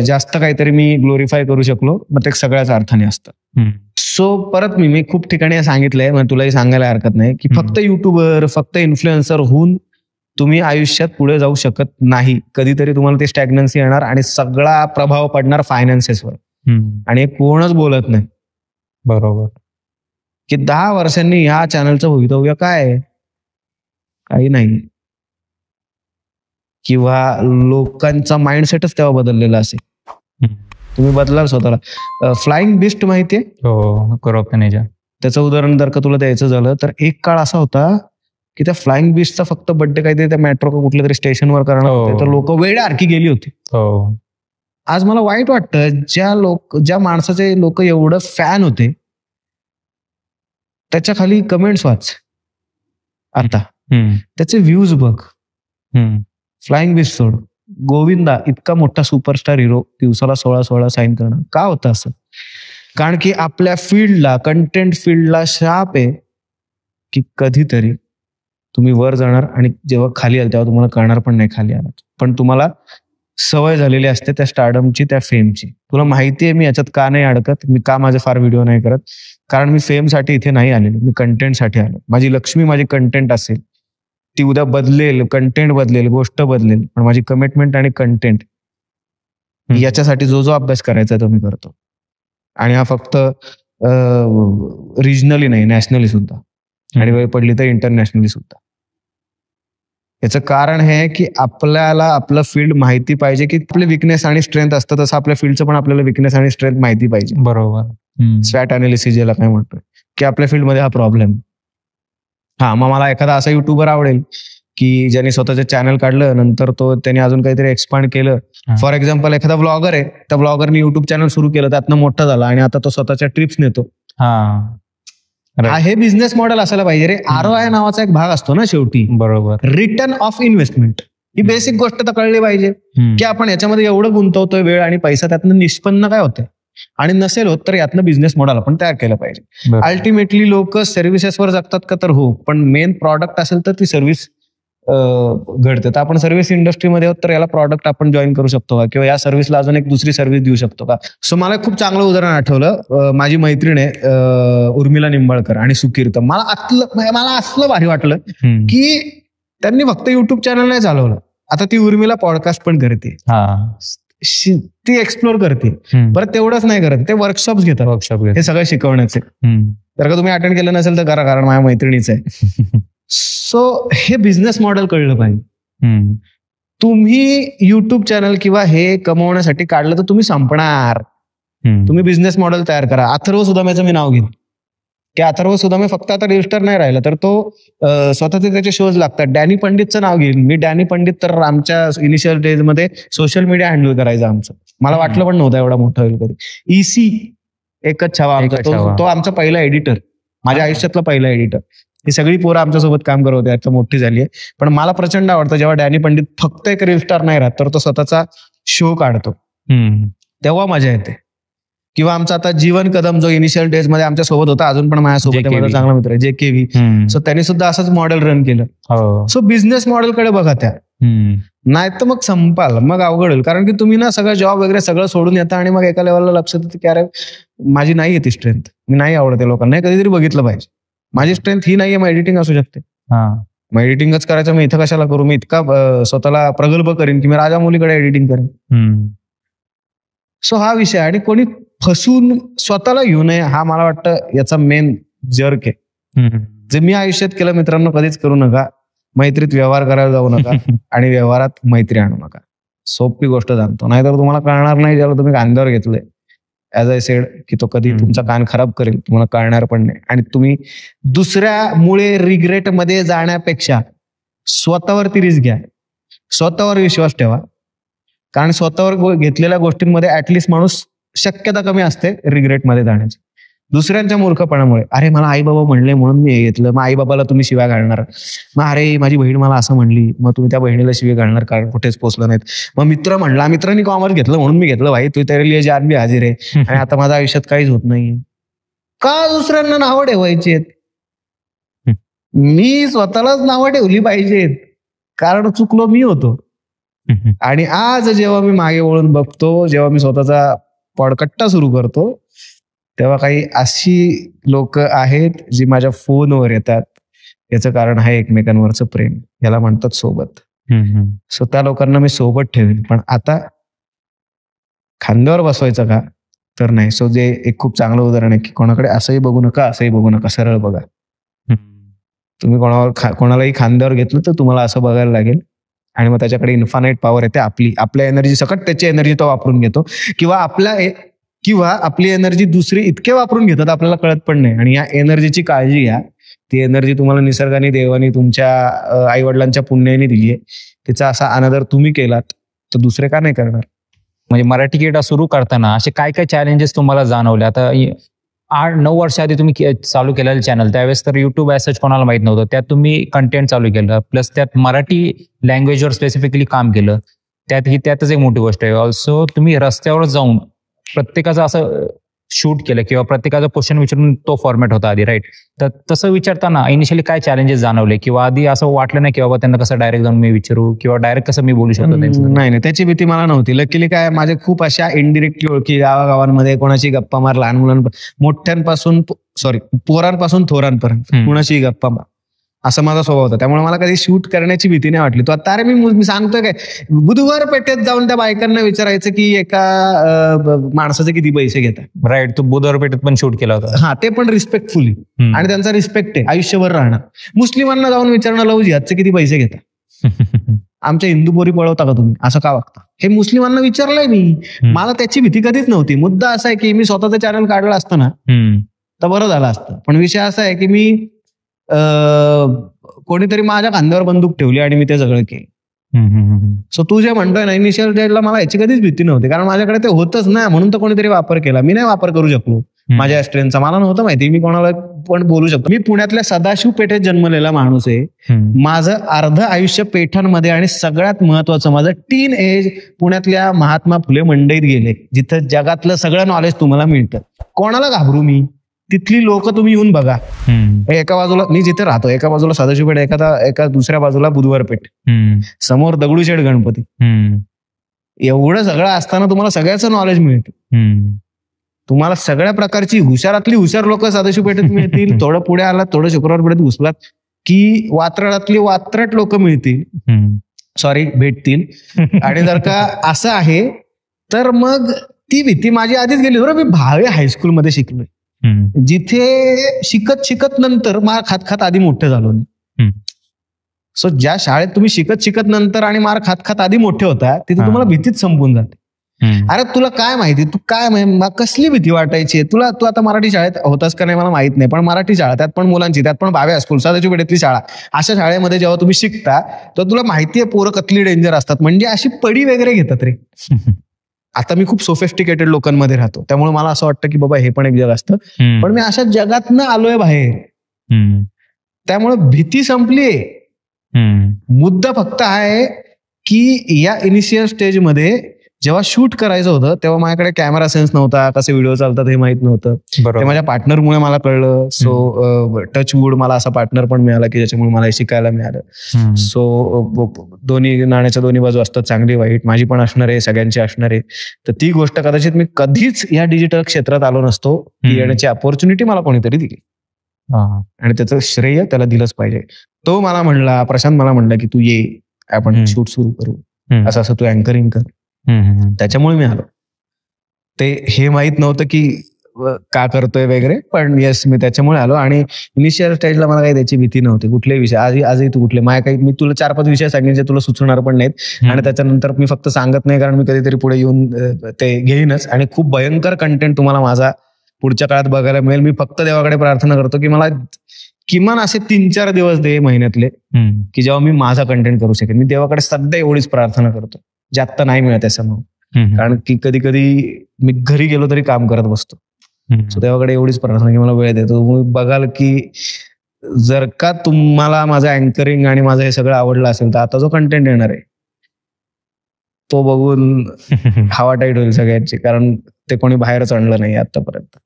जास्त काहीतरी मी ग्लोरिफाय करू शकलो, मग ते सगळ्याच अर्थाने असतं. सो परत मी खूप ठिकाणी सांगितलंय, मग तुलाही सांगायला हरकत नाही की फक्त युट्यूबर, फक्त इन्फ्लुएन्सर होऊन तुम्ही आयुष्यात पुढे जाऊ शकत नाही. कधीतरी तुम्हाला ती स्टॅग्नन्सी येणार आणि सगळा प्रभाव पडणार फायनान्सेसवर. आणि कोणच बोलत नाही बरोबर की 10 वर्षांनी ह्या चॅनलचं भवितव्य काय, काही नाही. किंवा लोकांचा माइंडसेटच तेव्हा बदललेला असेल. तुम्ही बदलाल स्वतःला. फ्लाइंग बिस्ट माहितीये? हो, त्याचं उदाहरण जर का तुला द्यायचं झालं तर एक काळ असा होता की त्या फ्लाइंग बिस्टचा फक्त बर्थडे काहीतरी त्या मेट्रो कुठल्या तरी स्टेशनवर करणार होते, तर लोक वेड्यासारखी गेली होती. आज मला वाईट वाटतं, ज्या माणसाचे लोक एवढं फॅन होते त्याच्या खाली कमेंट्स वाच आता, त्याचे व्ह्यूज बघ. फ्लाइंग बिस्ट सोड, गोविंदा इतका मोठा सुपरस्टार हिरो दिवसाला 16 साईन करणं का होतं असं? कारण की आपल्या फील्डला, कंटेंट फील्डला शाप आहे की कधीतरी तुम्ही वर जाणार आणि जेव्हा खाली आल तेव्हा तुम्हाला कळणार पण नाही खाली आलात. पण तुम्हाला सवय झालेली असते त्या स्टारडमची, त्या फेमची. तुला माहितीये मी याच्यात का नाही अडकत, मी का माझे फार व्हिडिओ नाही करत, कारण मी फेमसाठी इथे नाही आलेलो, मी कंटेंटसाठी आलो. माझी लक्ष्मी माझी कंटेंट असेल, ती उद्या बदलेल, कंटेंट बदलेल, गोष्ट बदलेल, पण माझी कमिटमेंट आणि कंटेंट याच्यासाठी जो अभ्यास करायचा तो मी करतो. आणि हा फक्त रिजनली नाही, नॅशनली सुद्धा, आणि वेळ पडली तर इंटरनॅशनली सुद्धा. याचं कारण हे की आपल्याला आपलं फील्ड माहिती पाहिजे, की आपले विकनेस आणि स्ट्रेंथ असतं तसं आपल्या फील्डचं पण आपल्याला विकनेस आणि स्ट्रेंथ माहिती पाहिजे. बरोबर. स्वॅट अनालिसिस ज्याला काय म्हणतोय, की आपल्या फील्डमध्ये हा प्रॉब्लेम. मग मला एखादा असा युट्यूबर आवडेल की ज्याने स्वतःचं चॅनल काढलं, नंतर त्याने अजून काहीतरी एक्सपांड केलं. फॉर एक्झाम्पल एखादा ब्लॉगर आहे, त्या ब्लॉगरने युट्यूब चॅनल सुरू केलं, त्यातनं मोठा झाला आणि आता तो स्वतःच्या ट्रिप्स नेतो. हे बिझनेस मॉडेल असायला पाहिजे रे. ROI नावाचा एक भाग असतो ना शेवटी, बरोबर, return of investment. He basic गोष्ट तर कळली पाहिजे की आपण याच्यामध्ये एवढं गुंतवतोय वेळ आणि पैसा, त्यातनं निष्पन्न काय होतंय, आणि नसेल होत तर यातनं बिझनेस मॉडेल आपण तयार केलं पाहिजे. अल्टिमेटली लोक सर्व्हिसेसवर जगतात का, तर हो, पण मेन प्रॉडक्ट असेल तर ती सर्व्हिस घडते. तर आपण सर्व्हिस इंडस्ट्रीमध्ये आहोत तर याला प्रॉडक्ट आपण जॉईन करू शकतो का, किंवा या सर्व्हिसला अजून एक दुसरी सर्व्हिस देऊ शकतो का? सो मला खूप चांगलं उदाहरण आठवलं. माझी मैत्रीण आहे उर्मिला निंबाळकर आणि सुकीर्त. मला असलं भारी वाटलं की त्यांनी फक्त युट्यूब चॅनल नाही चालवलं, आता ती उर्मिला पॉडकास्ट पण करते, ती एक्सप्लोर करते. परत तेवढंच नाही करत, ते वर्कशॉप्स घेतात, हे सगळं शिकवण्याचे. जर का तुम्ही अटेंड केलं नसेल तर करा, कारण माझ्या मैत्रिणीच आहे. सो हे बिझनेस मॉडेल कळलं पाहिजे. तुम्ही युट्यूब चॅनल किंवा हे कमवण्यासाठी काढलं तर तुम्ही संपणार. तुम्ही बिझनेस मॉडेल तयार करा. अथर्व सुदामेचं मी नाव घेईन की अथर्व सुदामे फक्त आता रजिस्टर नाही राहिला तर तो स्वतःचे त्याचे शोज लागतात. डॅनी पंडितचं नाव घेईन मी. डॅनी पंडित तर आमच्या इनिशियल डेज मध्ये सोशल मीडिया हँडल करायचं आमचं. मला वाटलं पण नव्हतं एवढा मोठा होईल कधी. EC एकच छावा आमचा, तो आमचा पहिला एडिटर, माझ्या आयुष्यातला पहिला एडिटर. ही सगळी पोरं आमच्यासोबत काम करत होते, आता मोठी झाली आहे. पण मला प्रचंड आवडतं जेव्हा डॅनी पंडित फक्त एक रील स्टार नाही राहत तर तो स्वतःचा शो काढतो, तेव्हा मजा येते. किंवा आमचा आता जीवन कदम जो इनिशियल डेज मध्ये आमच्या सोबत होता, अजून पण माझ्यासोबत माझा चांगला मित्र आहे JKV. सो त्यांनी सुद्धा असंच मॉडेल रन केलं. सो बिझनेस मॉडेलकडे बघा त्या, नाही तर मग संपाल, मग अवघड होईल. कारण की तुम्ही ना सगळं जॉब वगैरे सगळं सोडून येता आणि मग एका लेवलला लक्षात येतं की अरे माझी नाही येते स्ट्रेंथ, मी नाही आवडते लोकांना, कधीतरी बघितलं पाहिजे. माझी स्ट्रेंथ ही नाहीये, मग एडिटिंग असू शकते. मग एडिटिंगच करायचं, मी इथं कशाला करू, मी इतका स्वतःला प्रगल्भ करीन की मी राजामौलीकडे एडिटिंग करेन. सो हा विषय. आणि कोणी फसून स्वतःला घेऊ नये, हा मला वाटतं याचा मेन जर्क आहे. जे मी आयुष्यात केलं मित्रांनो, कधीच करू नका. मैत्रीत व्यवहार करायला जाऊ नका आणि व्यवहारात मैत्री आणू नका. सोपी गोष्ट सांगतो, नाहीतर तुम्हाला कळणार नाही ज्याला तुम्ही कांद्यावर घेतलंय. ॲज आय सेड की तो कधी तुमचा कान खराब करेल, तुम्हाला कळणार पण नाही. आणि तुम्ही दुसऱ्यामुळे रिग्रेट मध्ये जाण्यापेक्षा स्वतःवरती रिस्क घ्या, स्वतःवर विश्वास ठेवा. कारण स्वतःवर घेतलेल्या गोष्टींमध्ये ऍटलिस्ट माणूस शक्यता कमी असते रिग्रेटमध्ये जाण्याची. दुसऱ्यांच्या मूर्खपणामुळे, अरे मला आई बाबा म्हणले म्हणून मी हे घेतलं, मग आई बाबाला तुम्ही शिव्या घालणार. मग अरे माझी बहीण मला असं म्हणली, मग तुम्ही त्या बहिणीला शिव्या घालणार कारण कुठेच पोचलं नाहीत. मग मित्र म्हणला, मित्रांनी कॉमर्स घेतलं म्हणून मी घेतलं. भाई तू तेरे लिए जान भी हाजीर आहे. आणि आता माझ्या आयुष्यात काहीच होत नाही. का दुसऱ्यांना नावं ठेवायची? मी स्वतःलाच नावं ठेवली पाहिजेत, कारण चुकलो मी होतो. आणि आज जेव्हा मी मागे वळून बघतो, जेव्हा मी स्वतःचा पॉडकट्टा सुरू करतो, तेव्हा काही अशी लोक आहेत जी माझ्या फोनवर येतात. याचं कारण आहे एकमेकांवरचं प्रेम, याला म्हणतात सोबत. सो त्या लोकांना मी सोबत ठेवेन. पण आता खांद्यावर बसवायचं का, तर नाही. सो जे एक खूप चांगलं उदाहरण आहे की कोणाकडे असंही बघू नका, असंही बघू नका, सरळ बघा. तुम्ही कोणालाही खांद्यावर घेतलं तर तुम्हाला असं बघायला लागेल. आणि मग त्याच्याकडे इन्फानाईट पॉवर येते. आपल्या एनर्जी सकट त्याची एनर्जी तो वापरून घेतो, किंवा आपली एनर्जी दुसरी इतके वापरून घेतात आपल्याला कळत पण नाही. आणि या एनर्जीची काळजी घ्या. ती एनर्जी तुम्हाला निसर्गाने, देवानी, तुमच्या आई वडिलांच्या पुण्याने दिली आहे. तिचा असा अनादर तुम्ही केलात तर दुसरे का नाही करणार? म्हणजे मराठी किडा सुरू करताना असे काय काय चॅलेंजेस तुम्हाला जाणवले? आता 8-9 वर्ष आधी तुम्ही चालू केलेलं चॅनल, त्यावेळेस तर युट्यूब ॲज कोणाला माहित नव्हतं. त्यात तुम्ही कंटेंट चालू केलं, प्लस त्यात मराठी लँग्वेजवर स्पेसिफिकली काम केलं. त्यातच एक मोठी गोष्ट आहे. ऑल्सो तुम्ही रस्त्यावर जाऊन प्रत्येकाचं असं शूट केलं किंवा प्रत्येकाचा क्वेश्चन विचारून तो फॉर्मॅट होता आधी, राईट? तर तसं विचारताना इनिशियली काय चॅलेंजेस जाणवले, किंवा आधी असं वाटलं नाही की बाबा त्यांना कसं डायरेक्ट जाऊन मी विचारू किंवा डायरेक्ट कसं मी बोलू शकतो? नाही, त्याची भीती मला नव्हती. लकीली काय, माझे खूप अशा इनडिरेक्टली ओळखी गावागावांमध्ये, कोणाची गप्पा मार, लहान मोठ्यांपासून पोरांपासून थोरांपर्यंत कोणाशी गप्पा मार, असं माझा स्वभाव होता. त्यामुळे मला कधी शूट करण्याची भीती नाही वाटली. तो आता अरे मी सांगतोय काय, बुधवार पेठेत जाऊन त्या बायकांना विचारायचं की एका माणसाचे किती पैसे घेतात, राईट? तू बुधवार पेठेत पण शूट केला होता. हा, ते पण रिस्पेक्टफुली. आणि त्यांचा रिस्पेक्ट आहे, आयुष्यभर राहणार. मुस्लिमांना जाऊन विचारणं, लव जिहादचे किती पैसे घेतात, आमच्या हिंदू पोरी पळवता का तुम्ही, असं का वागता? हे मुस्लिमांना विचारलंय मी. मला त्याची भीती कधीच नव्हती. मुद्दा असा आहे की मी स्वतःचं चॅनल काढलं असतं ना तर बरं झालं असतं. पण विषय असा आहे की मी कोणीतरी माझ्या खांद्यावर बंदूक ठेवली आणि मी ते सगळं केलं. सो तू जे म्हणतोय ना, इनिशियल डेटला मला याची कधीच भीती नव्हती, कारण माझ्याकडे ते होतच ना, म्हणून तर कोणीतरी वापर केला. मी नाही वापर करू शकलो माझ्या स्ट्रेंथचा. मला नव्हतं माहिती मी कोणाला पण बोलू शकतो. मी पुण्यातल्या सदाशिव पेठेत जन्मलेला माणूस आहे. माझं अर्ध आयुष्य पेठांमध्ये, आणि सगळ्यात महत्वाचं माझं टीन एज पुण्यातल्या महात्मा फुले मंडईत गेले, जिथं जगातलं सगळं नॉलेज तुम्हाला मिळतं. कोणाला घाबरू मी? तिथली लोक तुम्ही येऊन बघा. एका बाजूला मी जिथे राहतो, एका बाजूला सदाशिव पेठ, एका दुसऱ्या बाजूला बुधवार पेठ, समोर दगडूशेठ गणपती. एवढं सगळं असताना तुम्हाला सगळ्याचं नॉलेज मिळतं. तुम्हाला सगळ्या प्रकारची हुशारातली हुशार लोक सदाशिव पेठेत मिळतील. थोडं पुढे आलात, थोडं शुक्रवार पेठेत घुसलात की वात्रटातली वात्रट लोक मिळतील, भेटतील. आणि जर का असं आहे तर मग ती भीती माझी आधीच गेली. बरोबर, मी भावे हायस्कूलमध्ये शिकलोय, जिथे शिकत नंतर मार खात आधी मोठे झालो. सो ज्या शाळेत तुम्ही शिकत नंतर आणि मार खात आधी मोठे होता, तिथे तुम्हाला भीतीच संपून जाते. अरे तुला काय माहिती, तू काय कसली भीती वाटायची तुला? तू आता मराठी शाळेत होतास का नाही मला माहित नाही, पण मराठी शाळा, त्यात पण मुलांची, त्यात पण भावे हायस्कूल, सदाशिव पेठेतली शाळा, अशा शाळेमध्ये जेव्हा तुम्ही शिकता तर तुला माहितीये पोरं कतली डेंजर असतात. म्हणजे अशी पडी वगैरे घेतात रे. आता मी खूप सोफिस्टिकेटेड लोकांमध्ये राहतो, त्यामुळे मला असं वाटतं की बाबा हे पण एक जग असतं. पण मी अशा जगातनं आलोय बाहेर, त्यामुळे भीती संपलीये. मुद्दा फक्त आहे की या इनिशियल स्टेजमध्ये जेव्हा शूट करायचं होतं तेव्हा माझ्याकडे कॅमेरा सेन्स नव्हता, कसे व्हिडिओ चालतात हे माहित नव्हतं. ते माझ्या पार्टनरमुळे मला कळलं. सो टच वूड, मला असा पार्टनर पण मिळाला की ज्याच्यामुळे मला शिकायला मिळालं. सो दोन्ही नाण्याच्या दोन्ही बाजू असतात, चांगली वाईट. माझी पण असणार आहे, सगळ्यांची असणार आहे. तर ती गोष्ट कदाचित मी कधीच या डिजिटल क्षेत्रात आलो नसतो, ती येण्याची अपॉर्च्युनिटी मला कोणीतरी दिली. आणि त्याचं श्रेय त्याला दिलंच पाहिजे. तो मला म्हणला, प्रशांत मला म्हणला की तू ये, आपण शूट सुरू करू, असं असं तू अँकरिंग कर. त्याच्यामुळे मी आलो. ते हे माहित नव्हतं की का करतोय वगैरे, पण येस मी त्याच्यामुळे आलो. आणि इनिशियल स्टेजला मला काही त्याची भीती नव्हती. कुठलेही विषय आजही तू कुठले माझ्या काही, मी तुला 4-5 विषय सांगेन जे तुला सुचणार पण नाहीत, आणि त्याच्यानंतर मी फक्त सांगत नाही कारण मी कधीतरी पुढे येऊन ते घेईनच. आणि खूप भयंकर कंटेंट तुम्हाला माझा पुढच्या काळात बघायला मिळेल. मी फक्त देवाकडे प्रार्थना करतो की मला किमान असे 3-4 दिवस दे महिन्यातले, की जेव्हा मी माझा कंटेंट करू शकेन. मी देवाकडे सध्या एवढीच प्रार्थना करतो, जे आत्ता नाही मिळत आहे समोर. कारण की कधी कधी मी घरी गेलो तरी काम करत बसतो. सो देवाकडे एवढीच प्रार्थना की मला वेळ देतो. बघाल की जर का तुम्हाला माझं अँकरिंग आणि माझं हे सगळं आवडलं असेल तर आता जो कंटेंट येणार आहे तो बघून हवा टाईट होईल सगळ्यांची, कारण ते कोणी बाहेरच आणलं नाही आतापर्यंत.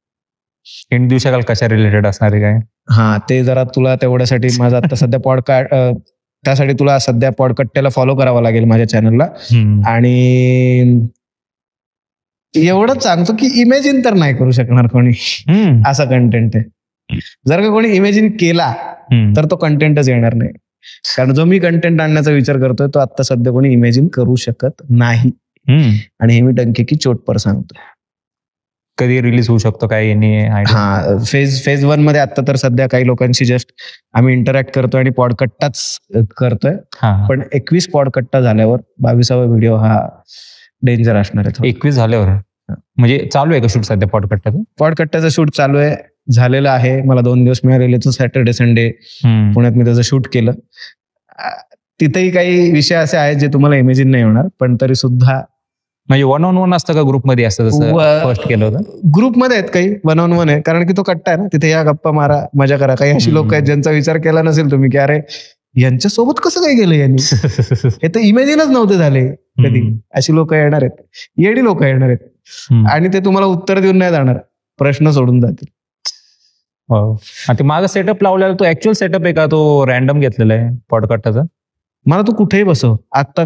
हिंट देऊ शकाल कशा रिलेटेड असणार आहे काय? हा, ते जरा तुला तेवढ्यासाठी माझा आता सध्या पॉडकास्ट, त्यासाठी तुला सध्या पॉडकट्ट्याला फॉलो करावं लागेल माझ्या चॅनलला. आणि एवढंच सांगतो की इमॅजिन तर नाही करू शकणार कोणी असा कंटेंट आहे. जर का कोणी इमॅजिन केला तर तो कंटेंटच येणार नाही, कारण जो मी कंटेंट आणण्याचा विचार करतोय तो आता सध्या कोणी इमॅजिन करू शकत नाही. आणि हे मी डंके की चोट पर सांगतो. कधी रिलीज होऊ शकतो काय? हा, फेज 1 मध्ये आता तर सध्या काही लोकांशी जस्ट आम्ही इंटरॅक्ट करतोय आणि पॉडकट्टाच करतोय. पण 21 पॉडकट्टा झाल्यावर 22वा व्हिडिओ हा डेंजर असणार आहे. 21 झाल्यावर म्हणजे चालू आहे का शूट सध्या पॉडकट्टाचं? पॉडकट्टाचं शूट चालू आहे, झालेलं आहे. मला 2 दिवस मिळालेले, तो सॅटर्डे संडे पुण्यात मी त्याचं शूट केलं. तिथेही काही विषय असे आहेत जे तुम्हाला इमॅजिन नाही होणार, पण तरी सुद्धा. म्हणजे 1-on-1 असतं का ग्रुपमध्ये असतं जसं फर्स्ट केलं होतं? ग्रुपमध्ये आहेत, काही 1-on-1 आहे, कारण की तो कट्टा आहे ना, तिथे या गप्पा मारा, मजा करा. काही अशी लोक आहेत ज्यांचा विचार केला नसेल तुम्ही की अरे यांच्यासोबत कसं काय गेलं यांनी, हे तर इमॅजिनच नव्हते झाले कधी. अशी लोक येणार आहेत, येडी लोक येणार आहेत, आणि ते तुम्हाला उत्तर देऊन नाही जाणार, प्रश्न सोडून जातील. ते माझा सेटअप लावलेला तो ऍक्च्युअल सेटअप आहे का तो रॅन्डम घेतलेला आहे पॉडकास्टचा? मला तू कुठेही बसव, आता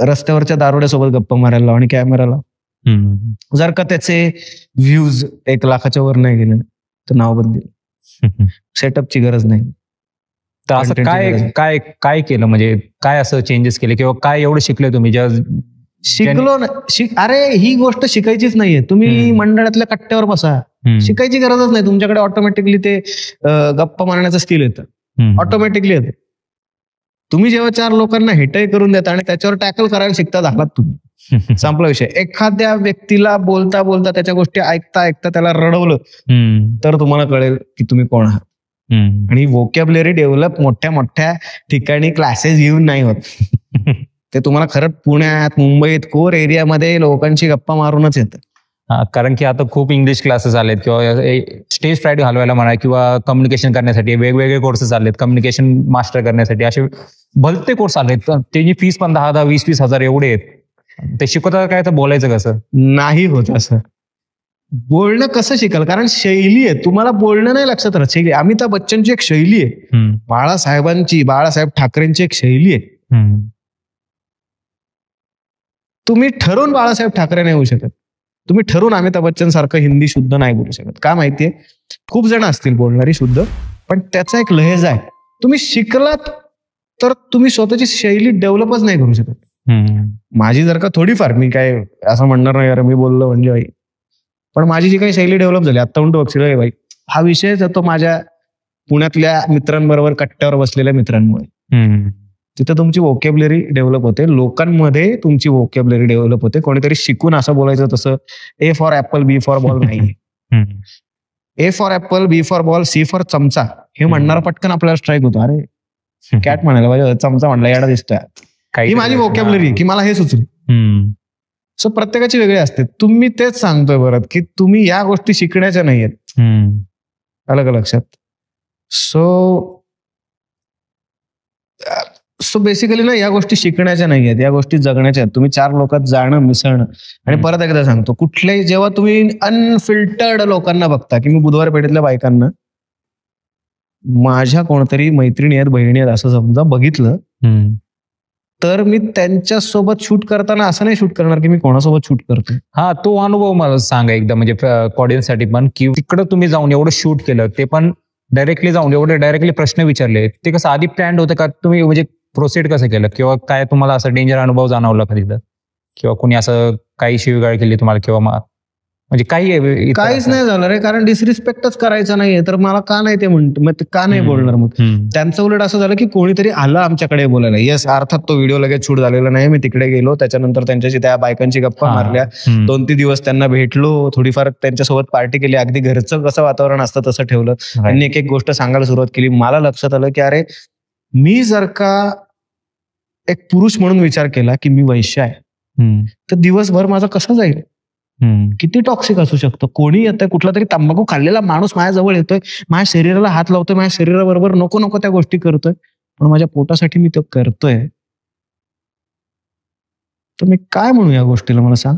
रस्त्यावरच्या दारोड्यासोबत गप्पा मारायला लाव आणि कॅमेराला. जर का त्याचे व्ह्यूज 1 लाखाच्या वर नाही गेले तर नाव बदलेल. सेटअपची गरज नाही. तर असं काय काय केलं, म्हणजे काय असं चेंजेस केले किंवा काय एवढं शिकले तुम्ही? शिकलो ना, अरे ही गोष्ट शिकायचीच नाहीये. तुम्ही मंडळातल्या कट्ट्यावर बसा, शिकायची गरजच नाही. तुमच्याकडे ऑटोमॅटिकली ते गप्पा मारण्याचं स्किल येतं, ऑटोमॅटिकली येतं. तुम्ही जेव्हा 4 लोकांना हिटही करून देता आणि त्याच्यावर टॅकल करायला शिकता झालात तुम्ही, संपला विषय. एखाद्या व्यक्तीला बोलता बोलता त्याच्या गोष्टी ऐकता ऐकता त्याला रडवलं तर तुम्हाला कळेल की तुम्ही कोण आहात. आणि व्होकॅब्युलरी डेव्हलप मोठ्या मोठ्या ठिकाणी क्लासेस घेऊन नाही होत. ते तुम्हाला खरंच पुण्यात, मुंबईत, कोर एरियामध्ये लोकांची गप्पा मारूनच येतं. कारण की आता खूप इंग्लिश क्लासेस आलेत किंवा स्टेज फ्राईट घालवायला म्हणा किंवा कम्युनिकेशन करण्यासाठी वेगवेगळे कोर्सेस आलेत, कम्युनिकेशन मास्टर करण्यासाठी असे भलते कोर्स आलेत. त्याची फीस पण 10,000, 20,000 हजार एवढे आहेत. ते शिकवतात काय, तर बोलायचं कसं? नाही होत असं. बोलणं कसं शिकाल? कारण शैली आहे, तुम्हाला बोलणं नाही लक्षात राहत. शैली, अमिताभ बच्चनची एक शैली आहे, बाळासाहेब ठाकरेंची एक शैली आहे. तुम्ही ठरवून बाळासाहेब ठाकरे नाही होऊ शकत, तुम्ही ठरवून अमिताभ बच्चन सारखं हिंदी शुद्ध नाही बोलू शकत. का माहितीये? खूप जण असतील बोलणारी शुद्ध, पण त्याचा एक लहेजा आहे. तुम्ही शिकलात तर तुम्ही स्वतःची शैली डेव्हलपच नाही करू शकत. माझी जर का थोडीफार, मी काय असं म्हणणार नाही अरे मी बोललो म्हणजे बाई, पण माझी जी काही शैली डेव्हलप झाली आता म्हणतो बघशील बाई, हा विषय जातो माझ्या पुण्यातल्या मित्रांबरोबर कट्ट्यावर बसलेल्या मित्रांमुळे. तिथं तुमची व्होकॅब्युलरी डेव्हलप होते, लोकांमध्ये तुमची व्होकॅब्युलरी डेव्हलप होते. कोणीतरी शिकून असं बोलायचं तसं A for apple, B for ball नाही. A for apple, B for ball, C for चमचा हे म्हणणार पटकन आपल्याला स्ट्राईक होतो. अरे कॅट म्हणायला पाहिजे, चमचा म्हणला येडा दिसतोय. ही माझी व्होकॅब्युलरी की मला हे सुचलं. सो प्रत्येकाची वेगळी असते. तुम्ही तेच सांगतोय बरं की तुम्ही या गोष्टी शिकण्याच्या नाहीयेत, अलग लक्षात. सो बेसिकली ना या गोष्टी शिकण्याच्या नाही आहेत, या गोष्टी जगण्याच्या आहेत. तुम्ही 4 लोकात जाणं, मिसळणं. आणि परत एकदा सांगतो, कुठल्याही जेव्हा तुम्ही अनफिल्टर्ड लोकांना बघता, की मी बुधवार पेठेतल्या बायकांना माझ्या कोणतरी मैत्रिणी आहेत, बहिणी आहेत असं समजा बघितलं, तर मी त्यांच्यासोबत शूट करताना असं नाही शूट करणार की मी कोणासोबत शूट करतो. हा, तो अनुभव मला सांगा एकदा, म्हणजे ऑडियन्ससाठी पण, की तिकडं तुम्ही जाऊन एवढं शूट केलं, ते पण डायरेक्टली जाऊन एवढे डायरेक्टली प्रश्न विचारले, ते कसं आधी प्लॅन होतं का तुम्ही, म्हणजे प्रोसीड कसं केलं, किंवा काय तुम्हाला असं डेंजर अनुभव जाणवला का तिथं, किंवा कोणी असं काही शिवीगाळ केली तुम्हाला, किंवा म्हणजे काहीच नाही झालं रे, कारण डिसरिस्पेक्टच करायचं नाहीये, तर मला का नाही ते म्हणतो, मग ते का नाही बोलणार. मग त्यांचं उलट असं झालं की कोणीतरी आलं आमच्याकडे बोलायला. येस, अर्थात तो व्हिडिओ लगेच शूट झालेला नाही. मी तिकडे गेलो, त्याच्यानंतर त्यांच्याशी त्या बायकांची गप्पा मारल्या, 2-3 दिवस त्यांना भेटलो, थोडीफार त्यांच्यासोबत पार्टी केली, अगदी घरचं कसं वातावरण असतं तसं ठेवलं. त्यांनी एक एक गोष्ट सांगायला सुरुवात केली. मला लक्षात आलं की अरे, मी जर का एक पुरुष म्हणून विचार केला की मी वैश्य आहे, तर दिवसभर माझा कसा जाईल, किती टॉक्सिक असू शकतं. कोणी येतंय, कुठला तरी तंबाखू खाल्लेला माणूस माझ्याजवळ येतोय, माझ्या शरीराला हात लावतोय, माझ्या शरीराबरोबर नको नको त्या गोष्टी करतोय, पण माझ्या पोटासाठी मी तो करतोय, तर मी काय म्हणू या गोष्टीला, मला सांग.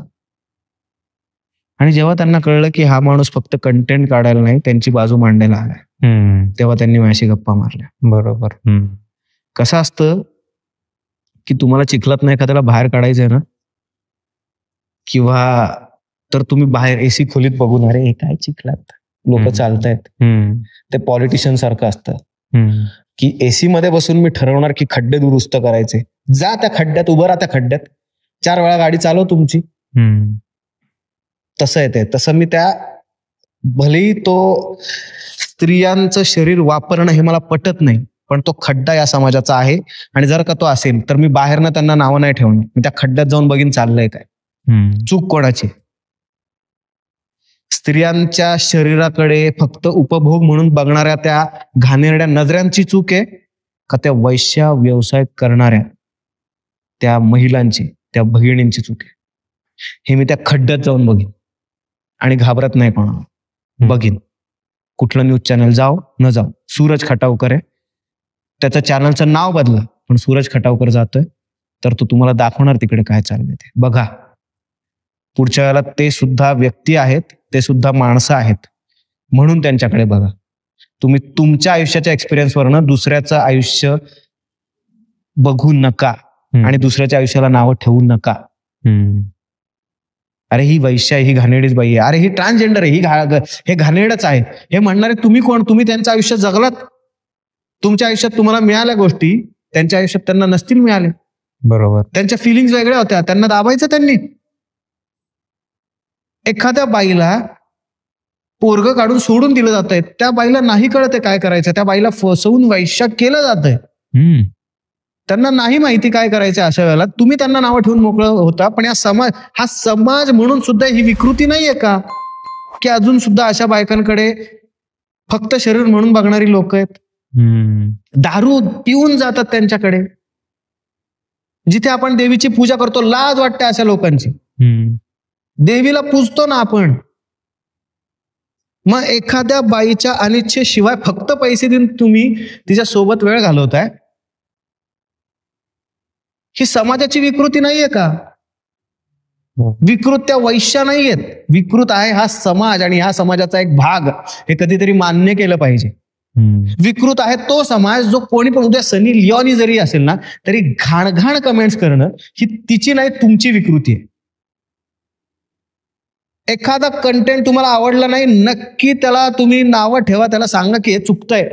आणि जेव्हा त्यांना कळलं की हा माणूस फक्त कंटेंट काढायला नाही, त्यांची बाजू मांडायला आलाय, तेव्हा त्यांनी माझ्याशी गप्पा मारल्या. बरोबर. कसं असतं की तुम्हाला चिखलात नाही एखाद्याला बाहेर काढायचंय ना, किंवा तर तुम्ही बाहेर एसी खोलीत बघून, अरे हे काय चिखलात लोक चालतायत, ते पॉलिटिशियन सारखं असतं की एसी मध्ये बसून मी ठरवणार की खड्डे दुरुस्त करायचे, जा त्या खड्ड्यात उभं राहा, त्या खड्ड्यात 4 वेळा गाडी चालव तुमची. तसं आहे ते. तसं मी त्या, भलेही तो स्त्रियांचं शरीर वापरणं हे मला पटत नाही, पण तो खड्डा या समाजाचा आहे, आणि जर का तो असेल तर मी बाहेरनं त्यांना नावं नाही ठेवणार, मी त्या खड्ड्यात जाऊन बघीन चाललंय काय, चूक कोणाची. स्त्रियांच्या शरीराकडे फक्त उपभोग म्हणून बघणाऱ्या त्या घाणेरड्या नजरांची चूक आहे का त्या वैश्य व्यवसाय करणाऱ्या त्या महिलांची, त्या भगिनींची चूक आहे. हे मी त्या खड्ड्यात जाऊन बघीन आणि घाबरत नाही कोणाला. बघीन कुठलं न्यूज चॅनल जाओ न जाओ, सूरज खटावकर आहे, त्याचं चॅनलचं नाव बदला, पण सूरज खटावकर जातोय, तर तो तुम्हाला दाखवणार तिकडे काय चाललंय ते बघा. पुढच्या वेळेला ते सुद्धा व्यक्ती आहेत, ते सुद्धा माणसं आहेत, म्हणून त्यांच्याकडे बघा. तुम्ही तुमच्या आयुष्याच्या एक्सपिरियन्सवरनं दुसऱ्याचं आयुष्य बघू नका आणि दुसऱ्याच्या आयुष्याला नावं ठेवू नका. अरे ही वैश्य आहे, ही घाणेरडीच बाई आहे, अरे ही ट्रान्सजेंडर आहे, हे घाणेरडच आहे, हे म्हणणारे तुम्ही कोण? तुम्ही त्यांचं आयुष्य जगलात, तुमच्या आयुष्यात तुम्हाला मिळाल्या गोष्टी त्यांच्या आयुष्यात त्यांना नसतील मिळाले. बरोबर. त्यांच्या फिलिंग्स वेगळ्या होत्या, त्यांना दाबायचं त्यांनी. एखाद्या बाईला पोरग काढून सोडून दिलं जात आहे, त्या बाईला नाही कळत काय करायचं, त्या बाईला फसवून वैश्य केलं जात आहे, त्यांना नाही माहिती काय करायचं. अशा वेळेला तुम्ही त्यांना नावं ठेवून मोकळं होता, पण हा समाज म्हणून सुद्धा ही विकृती नाहीये का की अजून सुद्धा अशा बायकांकडे फक्त शरीर म्हणून बघणारी लोक आहेत, दारू पिऊन जातात त्यांच्याकडे, जिथे आपण देवीची पूजा करतो, लाज वाटते अशा लोकांची. देवीला पूजतो ना आपण, मग एखाद्या बाईच्या अनिच्छेशिवाय फक्त पैसे देऊन तुम्ही तिच्या सोबत वेळ घालवताय, ही समाजाची विकृती नाहीये का? विकृत त्या वैश्या नाहीयेत, विकृत आहे हा समाज, आणि ह्या समाजाचा एक भाग, हे कधीतरी मान्य केलं पाहिजे. विकृत आहे तो समाज जो कोणी पण, उद्या सनी लिओनी जरी असेल ना, तरी घाणघाण कमेंट्स करणं ही तिची नाही, तुमची विकृती आहे. एखादा कंटेंट तुम्हाला आवडला नाही, नक्की त्याला तुम्ही नावं ठेवा, त्याला सांगा की हे चुकतंय,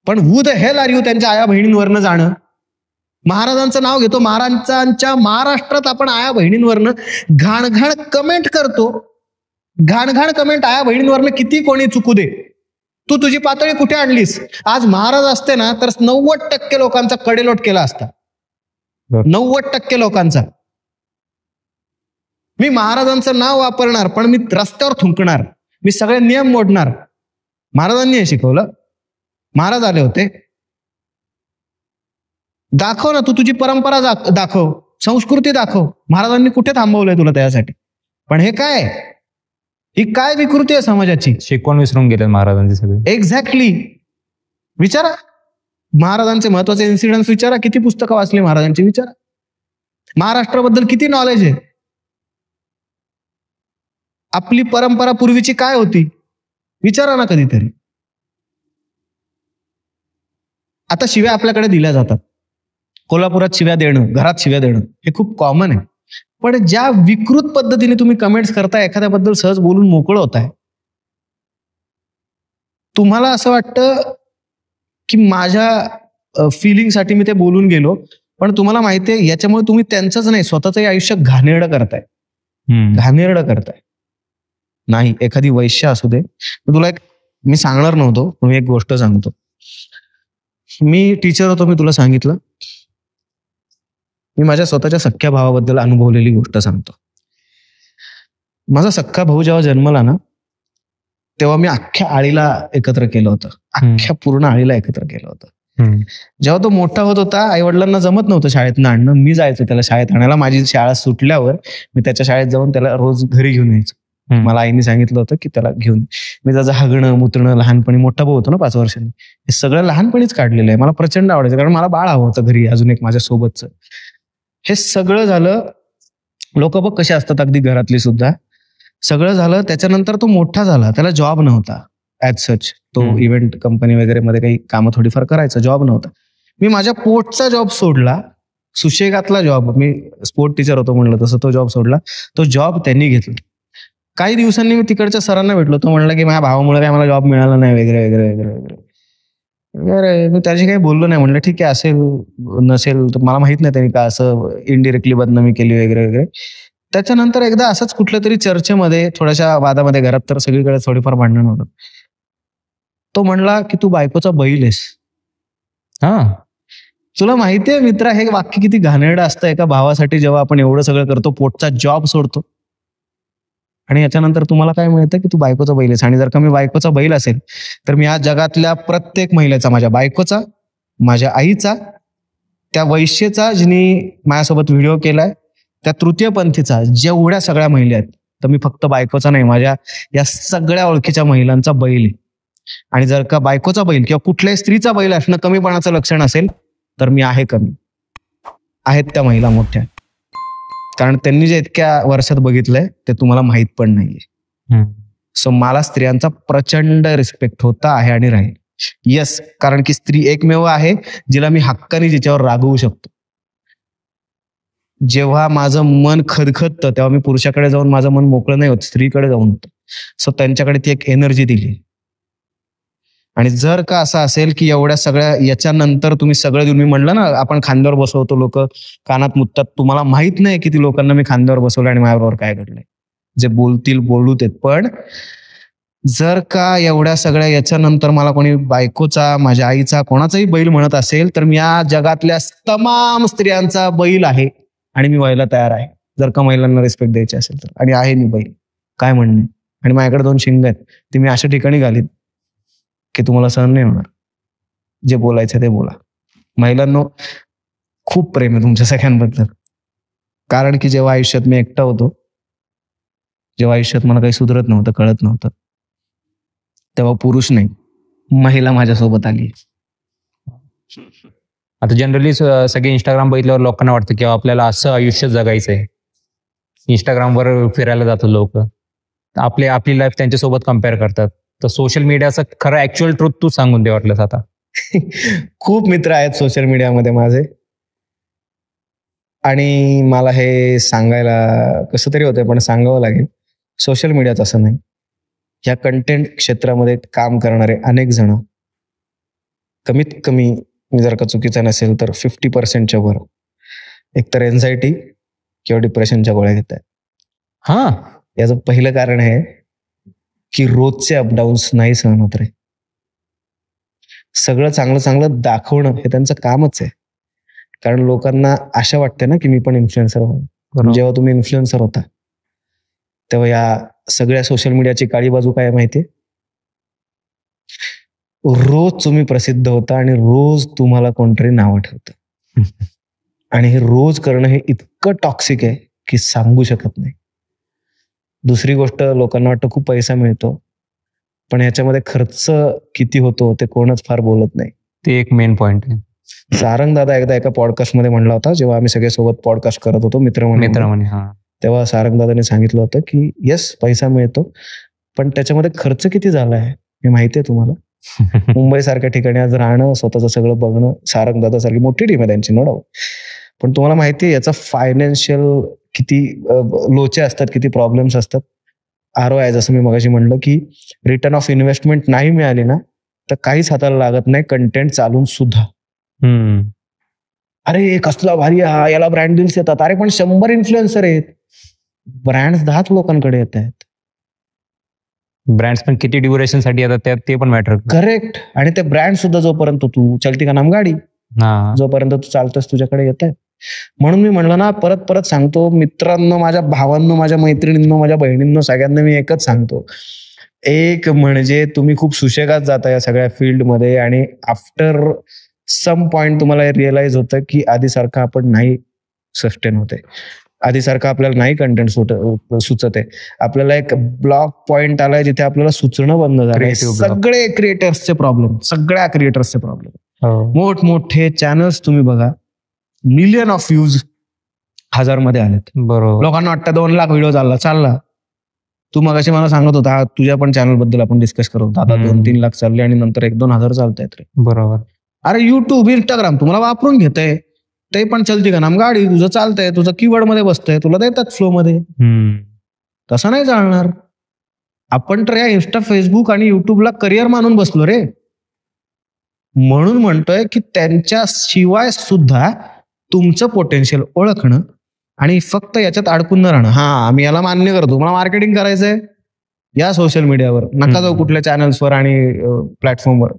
पण who the hell are you त्यांच्या आया बहिणींवरनं जाणं. महाराजांचं नाव घेतो, महाराजांच्या महाराष्ट्रात आपण आया बहिणींवरनं घाणघाण कमेंट करतो. घाणघाण कमेंट आया बहिणींवरनं किती कोणी चुकू दे, तू तुझी पातळी कुठे आणलीस? आज महाराज असते ना तर 90% लोकांचा कडेलोट केला असता, 90% लोकांचा. मी महाराजांचं नाव वापरणार, पण मी रस्त्यावर थुंकणार, मी सगळे नियम मोडणार. महाराजांनी हे शिकवलं, महाराज आले होते. दाखव ना, तू तुझी परंपरा दाखव, संस्कृती दाखव. महाराजांनी कुठे थांबवलंय तुला त्यासाठी? पण हे काय, ही काय विकृती आहे समाजाची? शिकवण विसरून गेले महाराजांचे सगळे. एक्झॅक्टली. विचारा महाराजांचे महत्वाचे इन्सिडेंट्स, विचारा किती पुस्तकं वाचली महाराजांची, विचारा महाराष्ट्राबद्दल किती नॉलेज आहे, आपली परंपरा पूर्वीची काय होती, विचारा ना कधीतरी. आता शिव्या आपल्याकडे दिल्या जातात, कोल्हापुरात शिव्या देणं, घरात शिव्या देणं हे खूप कॉमन आहे. पण ज्या विकृत पद्धतीने तुम्ही कमेंट्स करताय, एखाद्याबद्दल सहज बोलून मोकळं होताय, तुम्हाला असं वाटतं की माझ्या फिलिंगसाठी मी ते बोलून गेलो, पण तुम्हाला माहितीये याच्यामुळे तुम्ही त्यांचंच नाही स्वतःचंही आयुष्य घाणेरडं करताय. घाणेरडं करताय. नाही, एखादी वैश्य असू दे. तुला मी सांगणार नव्हतो, पण मी एक गोष्ट सांगतो. मी टीचर होतो, मी तुला सांगितलं. मी माझ्या स्वतःच्या सख्ख्या भावाबद्दल अनुभवलेली गोष्ट सांगतो. माझा सख्खा भाऊ जेव्हा जन्मला ना, तेव्हा मी अख्ख्या आळीला एकत्र केलं होतं. अख्ख्या पूर्ण आळीला एकत्र केलं होतं. जेव्हा तो मोठा होत होता, आई वडिलांना जमत नव्हतं शाळेतनं आणणं. मी जायचो त्याला शाळेत आणायला. माझी शाळा सुटल्यावर मी त्याच्या शाळेत जाऊन त्याला रोज घरी घेऊन यायचो. मला आईने सांगितलं होतं की त्याला घेऊन. मी त्याचं हागणं मुतणं लहानपणी, मोठा भाऊ होतो ना 5 वर्षांनी, हे सगळं लहानपणीच काढलेलं आहे. मला प्रचंड आवडायचं, कारण मला बाळ हवं होतं घरी अजून एक माझ्या सोबतचं. हे सगळं झालं. लोक बघ कसे असतात अगदी घरातली सुद्धा. सगळं झालं. त्याच्यानंतर तो मोठा झाला. त्याला जॉब नव्हता ऍज सच. तो इव्हेंट कंपनी वगैरे मध्ये काही कामं थोडीफार करायचं, जॉब नव्हता. मी माझ्या पोटचा जॉब सोडला, सुशेगातला जॉब. मी स्पोर्ट टीचर होतो म्हणलं तसं, तो जॉब सोडला. तो जॉब त्यांनी घेतला. काही दिवसांनी मी तिकडच्या सरांना भेटलो. तो म्हणला की माझ्या भावामुळे काय मला जॉब मिळाला नाही वगैरे वगैरे वगैरे वगैरे. मी त्याची काही बोललो नाही. म्हणलं ठीक आहे, असेल नसेल तर मला माहित नाही त्यांनी का असं इनडिरेक्टली बदनामी केली वगैरे वगैरे. त्याच्यानंतर एकदा असंच कुठल्या तरी चर्चेमध्ये, थोड्याशा वादामध्ये, घरात तर सगळीकडे थोडीफार भांडण होतं, तो म्हणला की तू बायकोचा बैल आहेस. तुला माहितीये मित्रा, हे वाक्य किती घाणेरडं असतं एका भावासाठी, जेव्हा आपण एवढं सगळं करतो, पोटचा जॉब सोडतो, आणि याच्यानंतर तुम्हाला काय मिळतं की तू बायकोचा बैल आहेस. आणि जर का मी बायकोचा बैल असेल तर मी या जगातल्या प्रत्येक महिलेचा, माझ्या बायकोचा, माझ्या आईचा, त्या वैश्येचा जिने माझ्यासोबत व्हिडिओ केलाय, त्या तृतीयपंथीचा, जेवढ्या सगळ्या महिला आहेत, तर मी फक्त बायकोचा नाही, माझ्या या सगळ्या ओळखीच्या महिलांचा बैल आहे. आणि जर का बायकोचा बैल किंवा कुठल्याही स्त्रीचा बैल असणं कमीपणाचं लक्षण असेल तर मी आहे कमी. आहेत त्या महिला मोठ्या, कारण त्यांनी जे इतक्या वर्षात बघितलंय ते तुम्हाला माहित पण नाहीये. सो मला स्त्रियांचा प्रचंड रिस्पेक्ट होता, आहे आणि राहील. येस, कारण की स्त्री एकमेव आहे जिला मी हक्काने जिच्यावर रागवू शकतो. जेव्हा माझं मन खदखदतं तेव्हा मी पुरुषाकडे जाऊन माझं मन मोकळं नाही होत, स्त्रीकडे जाऊन होतं. सो त्यांच्याकडे ती एक एनर्जी दिली. आणि जर का असं असेल की एवढ्या सगळ्या याच्यानंतर तुम्ही सगळं देऊन, मी म्हणलं ना आपण खांद्यावर बसवतो, लोक कानात मुततात, तुम्हाला माहित नाही किती लोकांना मी खांद्यावर बसवलं आणि माझ्याबरोबर काय घडलंय. जे बोलतील बोलू देत, पण जर का एवढ्या सगळ्या याच्यानंतर मला कोणी बायकोचा, माझ्या आईचा, कोणाचाही बैल म्हणत असेल तर मी या जगातल्या तमाम स्त्रियांचा बैल आहे आणि मी व्हायला तयार आहे, जर का महिलांना रिस्पेक्ट द्यायची असेल तर. आणि आहे मी बैल, काय म्हणणे. आणि माझ्याकडे 2 शिंग आहेत, ती मी अशा ठिकाणी घालीन की तुम्हाला सहन नाही होणार. जे बोलायचं ते बोला. महिलांनो, खूप प्रेम आहे तुमच्या सगळ्यांबद्दल. कारण की जेव्हा आयुष्यात मी एकटा होतो, जेव्हा आयुष्यात मला काही सुधरत नव्हतं, कळत नव्हतं, तेव्हा पुरुष नाही, महिला माझ्यासोबत आली. आता जनरली सगळे इंस्टाग्राम बघितल्यावर लोकांना वाटतं की आपल्याला असं आयुष्य जगायचंय. इंस्टाग्रामवर फिरायला जातो लोक, आपली लाईफ त्यांच्यासोबत कम्पेअर करतात. तर सोशल मीडियाचं खरं ऍक्च्युअल ट्रूथ तू सांगून दे वाटलं आता. खूप मित्र आहेत सोशल मीडियामध्ये माझे, आणि मला हे सांगायला कसं तरी होतंय, पण सांगावं लागेल. सोशल मीडियाचं असं नाही. या कंटेंट क्षेत्रामध्ये काम करणारे अनेक जण, कमीत कमी मी जर का चुकीचा नसेल तर 50% वर एकतर एन्झायटी किंवा डिप्रेशनच्या गोळ्या घेत आहेत. याचं पहिलं कारण आहे की रोजचे अपडाऊन्स नाही सहन होत रे. सगळं चांगलं चांगलं दाखवणं हे त्यांचं कामच आहे. कारण लोकांना आशा वाटते ना की मी पण इन्फ्लुएन्सर होईल. जेव्हा तुम्ही इन्फ्लुएन्सर होता तेव्हा या सगळ्या सोशल मीडियाची काळी बाजू काय माहितीये, रोज तुम्ही प्रसिद्ध होता आणि रोज तुम्हाला कोणतरी नाव ठेवतं. आणि हे रोज करणं हे इतकं टॉक्सिक आहे की सांगू शकत नाही. दुसरी गोष्ट, लोकांना वाटतं खूप पैसा मिळतो, पण याच्यामध्ये खर्च किती होतो ते कोणच फार बोलत नाही. ते एक मेन पॉइंट आहे. सारंग दादा एकदा एका पॉडकास्ट मध्ये म्हणला होता, जेव्हा आम्ही सगळे सोबत पॉडकास्ट करत होतो मित्र म्हणून, तेव्हा सारंग दादाने सांगितलं होतं की येस पैसा मिळतो, पण त्याच्यामध्ये खर्च किती झाला आहे हे माहितीये तुम्हाला. मुंबई सारख्या ठिकाणी आज राहणं, स्वतःचं सगळं बघणं, सारंग दादा सारखी मोठी टीम आहे त्यांची, नो डाऊट. पण तुम्हाला माहिती आहे याचा फायनान्शियल किती लोचे असतात, किती प्रॉब्लेम्स असतात. ROI जसं मी मगाशी म्हणलं की रिटर्न ऑफ इन्व्हेस्टमेंट नाही मिळाली ना तर काहीच हाताला लागत नाही, कंटेंट चालून सुद्धा. अरे कसला भारी हा, याला ब्रँड डील्स येतात. अरे पण 100 इन्फ्लुएन्सर आहेत, ब्रँड्स 10 लोकांकडे येत आहेत. ब्रँड्स पण किती ड्युरेशन साठी येतात ते पण मॅटर. करेक्ट. आणि ते ब्रँड सुद्धा जोपर्यंत तू चलती का नाम गाडी, जोपर्यंत तू चालतोस तुझ्याकडे येत आहेत. म्हणून मी म्हणलं ना, परत परत सांगतो मित्रांनो, माझ्या भावांनो, माझ्या मैत्रिणींनो, माझ्या बहिणींनो, सगळ्यांना मी एकच सांगतो, एक म्हणजे तुम्ही खूप सुशेगात जाता या सगळ्या फील्डमध्ये आणि आफ्टर सम पॉइंट तुम्हाला रिअलाइज होतं की आधीसारखं आपण नाही सस्टेन होते, आधीसारखं आपल्याला नाही कंटेंट सुचत आहे. आपल्याला एक ब्लॉक पॉइंट आलाय जिथे आपल्याला सुचणं बंद झालंय. सगळे क्रिएटर्सचे प्रॉब्लेम, सगळ्या क्रिएटर्सचे प्रॉब्लेम. मोठमोठे चॅनल्स तुम्ही बघा, मिलियन ऑफ व्ह्यूज 1000 मध्ये आलेत. बरोबर. लोकांना वाटतं 2 लाख व्हिडिओ चालला. तू मगाशी मला सांगत होता, तुझ्या पण चॅनल बद्दल आपण डिस्कस करत होतो. आता 2-3 लाख चालले आणि नंतर 1-2 हजार चालतायत रे. बरोबर. अरे युट्यूब, इंस्टाग्राम तुम्हाला वापरून घेतंय, ते पण चलती का नाम गाडी, तुझं चालतंय, तुझं कीवर्ड मध्ये बसतंय, तुला देतात फ्लो मध्ये. तसं नाही चालणार. आपण तर या इंस्टा, फेसबुक आणि युट्यूबला करिअर मानून बसलो रे. म्हणून म्हणतोय की त्यांच्या शिवाय सुद्धा तुमचं पोटेन्शियल ओळखणं आणि फक्त याच्यात अडकून न राहणं. हा, आम्ही याला मान्य करतो, मला मार्केटिंग करायचंय या सोशल मीडियावर, नका जाऊ कुठल्या चॅनल्सवर आणि प्लॅटफॉर्मवर.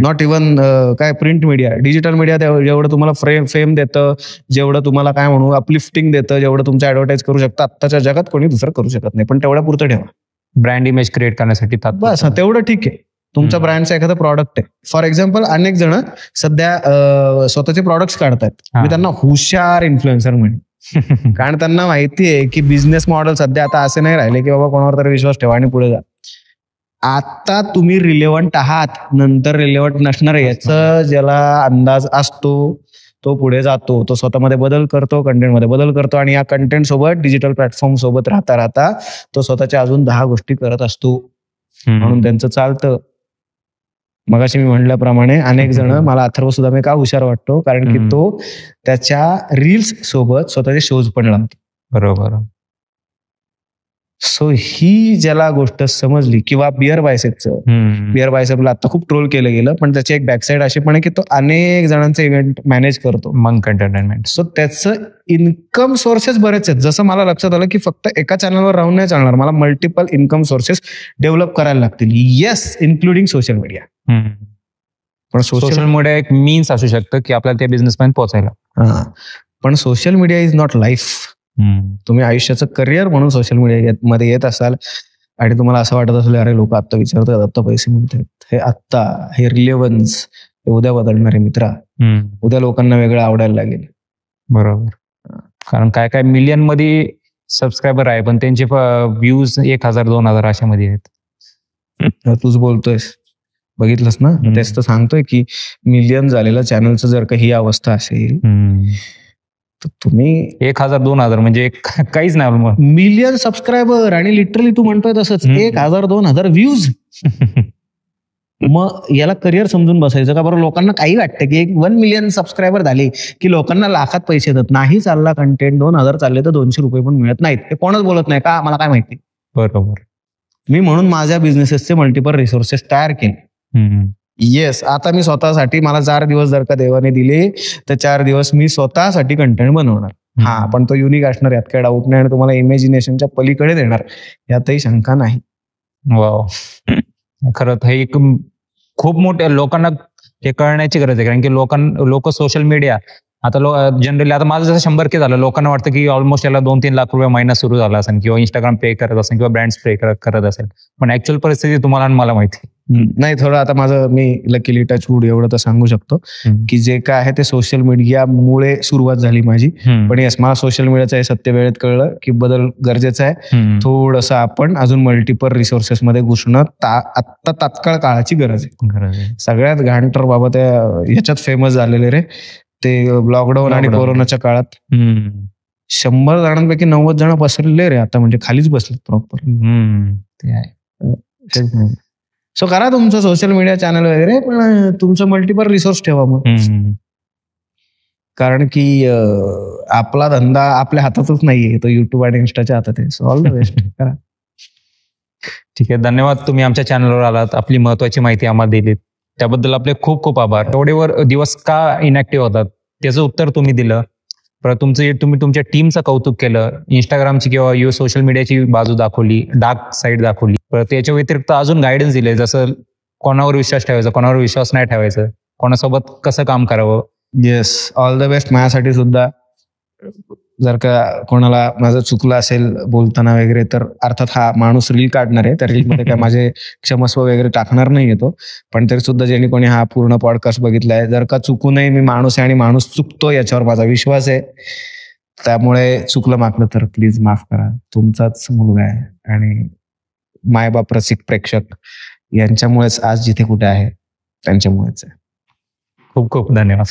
नॉट इव्हन काय प्रिंट मीडिया, डिजिटल मीडिया जेवढं तुम्हाला फेम देतं, जेवढं तुम्हाला काय म्हणू अपलिफ्टिंग देतं, जेवढं तुमचं ऍडव्हर्टाईज करू शकतं आत्ताच्या जगात कोणी दुसरं करू शकत नाही. पण तेवढ्या पुरतं ठेवा. ब्रँड इमेज क्रिएट करण्यासाठी बस, तेवढं ठीक आहे. तुमच्या ब्रँडचं एखादं प्रॉडक्ट आहे, फॉर एक्झाम्पल अनेक जण सध्या स्वतःचे प्रॉडक्ट्स काढतात. मी त्यांना हुशार इन्फ्लुएन्सर म्हणेन, कारण त्यांना माहिती आहे की बिझनेस मॉडेल सध्या आता असे नाही राहिले की बाबा कोणावर तरी विश्वास ठेवा आणि पुढे जा. आता तुम्ही रिलेव्हंट आहात, नंतर रिलेव्हंट नसणार याचा ज्याला अंदाज असतो तो पुढे जातो, तो स्वतःमध्ये बदल करतो, कंटेंटमध्ये बदल करतो आणि या कंटेंट सोबत, डिजिटल प्लॅटफॉर्म सोबत राहता राहता तो स्वतःच्या अजून 10 गोष्टी करत असतो. म्हणून त्यांचं चालतं. मगाशी मी म्हणल्याप्रमाणे अनेक जण, मला अथर्व सुद्धा मी का हुशार वाटतो, कारण की तो त्याच्या रील्स सोबत स्वतःचे शोज पण लावतो. बरोबर. सो ही ज्याला गोष्ट समजली, किंवा बिअर बायसेपला आता खूप ट्रोल केलं गेलं, पण त्याची एक बॅकसाईड अशी पण आहे की तो अनेक जणांचे इव्हेंट मॅनेज करतो, मंक एंटरटेनमेंट. सो त्याचं इन्कम सोर्सेस बरेच आहेत. जसं मला लक्षात आलं की फक्त एका चॅनलवर राहून नाही चालणार, मला मल्टिपल इन्कम सोर्सेस डेव्हलप करायला लागतील. Yes, including social media. पण सोशल मीडिया एक मीन्स असू शकतं की आपल्याला त्या बिझनेसमध्ये पोहोचायला. पण social media is not life. तुम्ही आयुष्याचं करिअर म्हणून सोशल मीडिया मध्ये येत असाल आणि तुम्हाला असं वाटत असेल अरे लोक आत्ता विचारतात, आत्ता पैसे मिळतात, हे आत्ता, हे रिलेव्हन्स, हे उद्या बदलणारे मित्रा, उद्या लोकांना वेगळं आवडायला लागेल. बरोबर. कारण काय काय मिलियन मध्ये सबस्क्रायबर आहे पण त्यांचे व्ह्यूज 1000-2000 अशा मध्ये आहेत. तूच बोलतोयस, बघितलंस ना, तेच तर सांगतोय की मिलियन झालेलं चॅनलचं जर का ही अवस्था असेल तर तुम्ही 1000-2000 म्हणजे काहीच नाही. मिलियन सबस्क्रायबर आणि लिटरली तू म्हणतोय तसंच 1000-2000 व्ह्यूज. मग याला करिअर समजून बसायचं का बरं? लोकांना काही वाटतं की 1 मिलियन सबस्क्रायबर झाले की लोकांना लाखात पैसे येतात. नाही चालला कंटेंट, 2000 चालले तर 200 रुपये पण मिळत नाहीत. ते कोणच बोलत नाही का, मला काय माहिती. बरोबर. मी म्हणून माझ्या बिझनेसेसचे मल्टिपल रिसोर्सेस तयार केले. येस, आता मी स्वतःसाठी, मला 4 दिवस जर का देवाने दिले तर 4 दिवस मी स्वतःसाठी कंटेंट बनवणार. हा, पण तो युनिक असणार, यात काही डाऊट नाही, आणि तुम्हाला इमॅजिनेशनच्या पलीकडे देणार, यातही शंका नाही. वाव, खरंच हे एक खूप मोठ्या लोकांना हे कळण्याची गरज आहे. कारण की लोक सोशल मीडिया आता जनरली, आता माझं जसं 100K झालं, लोकांना वाटतं की ऑलमोस्ट याला 2-3 लाख रुपये महिना सुरू झाला असेल, किंवा इंस्टाग्राम पे करत असेल, किंवा ब्रँड्स पे करत असेल. पण ऍक्च्युअल परिस्थिती तुम्हाला आणि मला माहिती नाही. थोडं आता माझं, मी लकीली टचवूड एवढं तर सांगू शकतो की जे काय आहे ते सोशल मीडियामुळे सुरुवात झाली माझी. पण येस, मला सोशल मीडियाचं हे सत्य वेळेत कळलं की बदल गरजेचा आहे. थोडंसं आपण अजून मल्टिपल रिसोर्सेस मध्ये घुसणं आत्ता तात्काळ काळाची गरज आहे. सगळ्यात घाण तर बाबा त्या ह्याच्यात फेमस झालेले रे, ते लॉकडाऊन आणि कोरोनाच्या काळात 100 जणांपैकी 90 जण पसरले रे आता, म्हणजे खालीच बसले प्रॉपर. ते आहे. सो करा तुमचं सोशल मीडिया चॅनल वगैरे, पण तुमचं मल्टिपल रिसोर्स ठेवा मग. कारण की आपला धंदा आपल्या हातातच नाहीये, तो युट्यूब आणि इन्स्टाच्या हातात आहे. So all the best. करा. ठीक आहे, धन्यवाद. तुम्ही आमच्या चॅनलवर आलात, आपली महत्वाची माहिती आम्हाला दिलीत, त्याबद्दल आपले खूप खूप आभार. एवढे दिवस का इनॅक्टिव्ह होतात त्याचं उत्तर तुम्ही दिलं. परत तुम्ही तुमच्या टीमचं कौतुक केलं, इंस्टाग्रामची किंवा सोशल मीडियाची बाजू दाखवली, डार्क साईड दाखवली. परत याच्या व्यतिरिक्त अजून गायडन्स दिले, जसं कोणावर विश्वास ठेवायचा, कोणावर विश्वास नाही ठेवायचं, कोणासोबत कसं काम करावं. येस, ऑल द बेस्ट माझ्यासाठी सुद्धा. जर का कोणाला माझं चुकलं असेल बोलताना वगैरे, तर अर्थात हा माणूस रील काढणार आहे, त्या रीलमध्ये काय माझे क्षमस्व वगैरे टाकणार नाही येतो. पण तरी सुद्धा ज्यांनी कोणी हा पूर्ण पॉडकास्ट बघितलाय, जर का चुकूनही मी माणूस आहे आणि माणूस चुकतो याच्यावर माझा विश्वास आहे, त्यामुळे चुकलं मागलं तर प्लीज माफ करा. तुमचाच मुलगा आहे आणि मायबाप रसिक प्रेक्षक यांच्यामुळेच आज जिथे कुठे आहे, त्यांच्यामुळेच आहे. खूप खूप धन्यवाद.